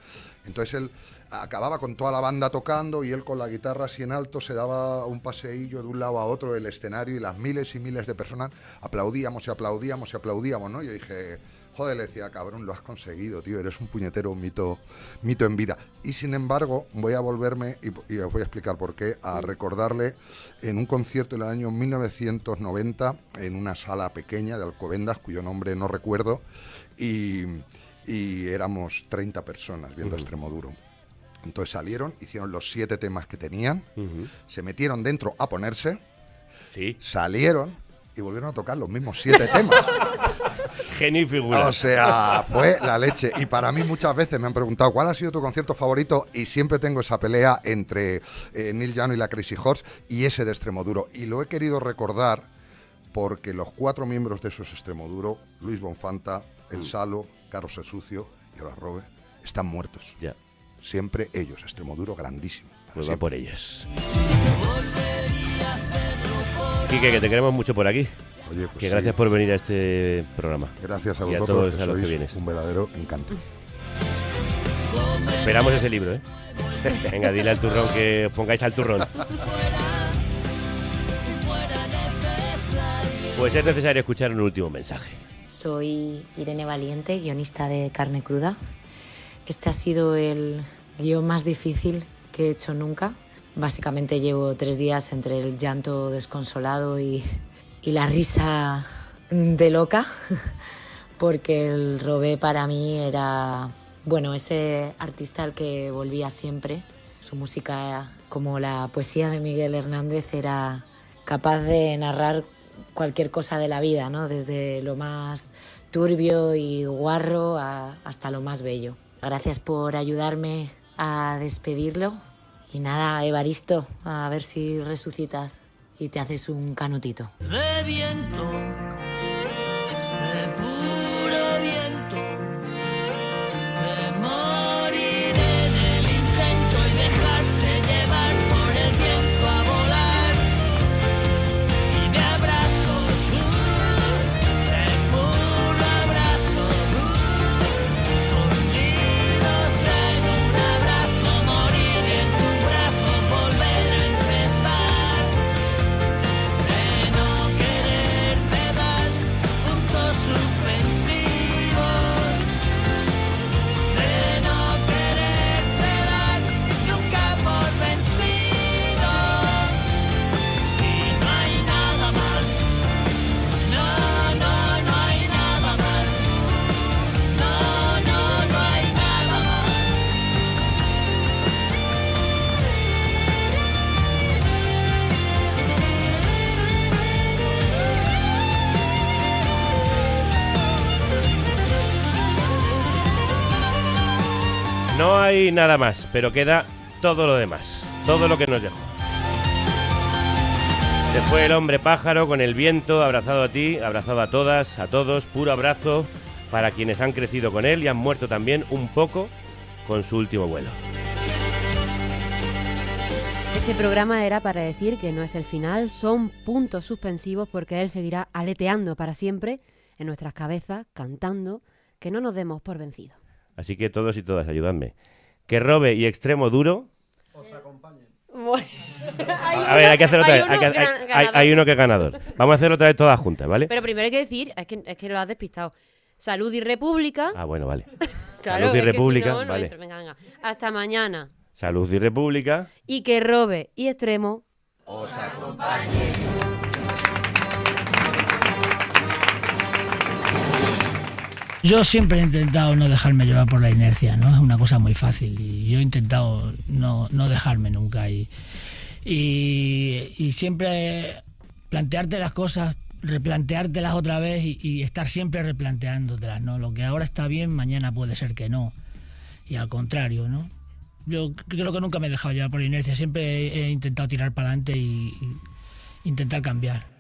Entonces él acababa con toda la banda tocando, y él con la guitarra así en alto se daba un paseillo de un lado a otro del escenario, y las miles y miles de personas aplaudíamos y aplaudíamos y aplaudíamos, ¿no? Yo dije... Joder, le decía, cabrón, lo has conseguido, tío, eres un puñetero mito en vida. Y sin embargo, voy a volverme, y os voy a explicar por qué, a recordarle en un concierto del año 1990, en una sala pequeña de Alcobendas, cuyo nombre no recuerdo, y éramos 30 personas viendo Extremoduro. Entonces salieron, hicieron los 7 temas que tenían, se metieron dentro a ponerse, salieron y volvieron a tocar los mismos 7 temas. Genio y figura. O sea, fue la leche. Y para mí muchas veces me han preguntado ¿cuál ha sido tu concierto favorito? Y siempre tengo esa pelea entre Neil Llano y la Crazy Horse y ese de Extremoduro. Y lo he querido recordar porque los 4 miembros de esos Extremoduro, Luis Bonfanta, El Salo, Carlos el Sucio y ahora Robe, están muertos. Ya. Siempre ellos, Extremoduro grandísimo. Pues va por ellos. Quique, que te queremos mucho por aquí. Oye, pues que gracias por venir a este programa. Gracias a y vosotros, a todos que a los que sois vienes. Un verdadero encanto. Esperamos ese libro, ¿eh? Venga, dile al turrón que os pongáis al turrón. Pues es necesario escuchar un último mensaje. Soy Irene Valiente, guionista de Carne Cruda. Este ha sido el guión más difícil que he hecho nunca. Básicamente llevo 3 días entre el llanto desconsolado y la risa de loca, porque el Robé para mí era, bueno, ese artista al que volvía siempre. Su música, como la poesía de Miguel Hernández, era capaz de narrar cualquier cosa de la vida, ¿no? Desde lo más turbio y guarro hasta lo más bello. Gracias por ayudarme a despedirlo. Y nada, Evaristo, a ver si resucitas y te haces un canutito. De viento, de puro viento, de morir en el intento y dejarse llevar por el viento a volar. Y de abrazos, de puro abrazo, fundidos en un abrazo, morir en tu brazo, volver a empezar. De no quererme No hay nada más, pero queda todo lo demás, todo lo que nos dejó. Se fue el hombre pájaro con el viento, abrazado a ti, abrazado a todas, a todos, puro abrazo para quienes han crecido con él y han muerto también un poco con su último vuelo. Este programa era para decir que no es el final, son puntos suspensivos porque él seguirá aleteando para siempre en nuestras cabezas, cantando, que no nos demos por vencidos. Así que todos y todas, ayudadme. Que Robe y Extremo Duro os acompañen. A ver, hay que hacer otra vez. Hay uno que es ganador. Vamos a hacer otra vez todas juntas, ¿vale? Pero primero hay que decir, es que lo has despistado. Salud y República. Ah, bueno, vale. Claro, Salud y República, si no, vale. Venga. Hasta mañana. Salud y República. Y que Robe y Extremo os acompañen. Yo siempre he intentado no dejarme llevar por la inercia, ¿no? Es una cosa muy fácil y yo he intentado no dejarme nunca y siempre plantearte las cosas, replanteártelas otra vez y estar siempre replanteándotelas, ¿no? Lo que ahora está bien, mañana puede ser que no. Y al contrario, ¿no? Yo creo que nunca me he dejado llevar por la inercia, siempre he intentado tirar para adelante y intentar cambiar.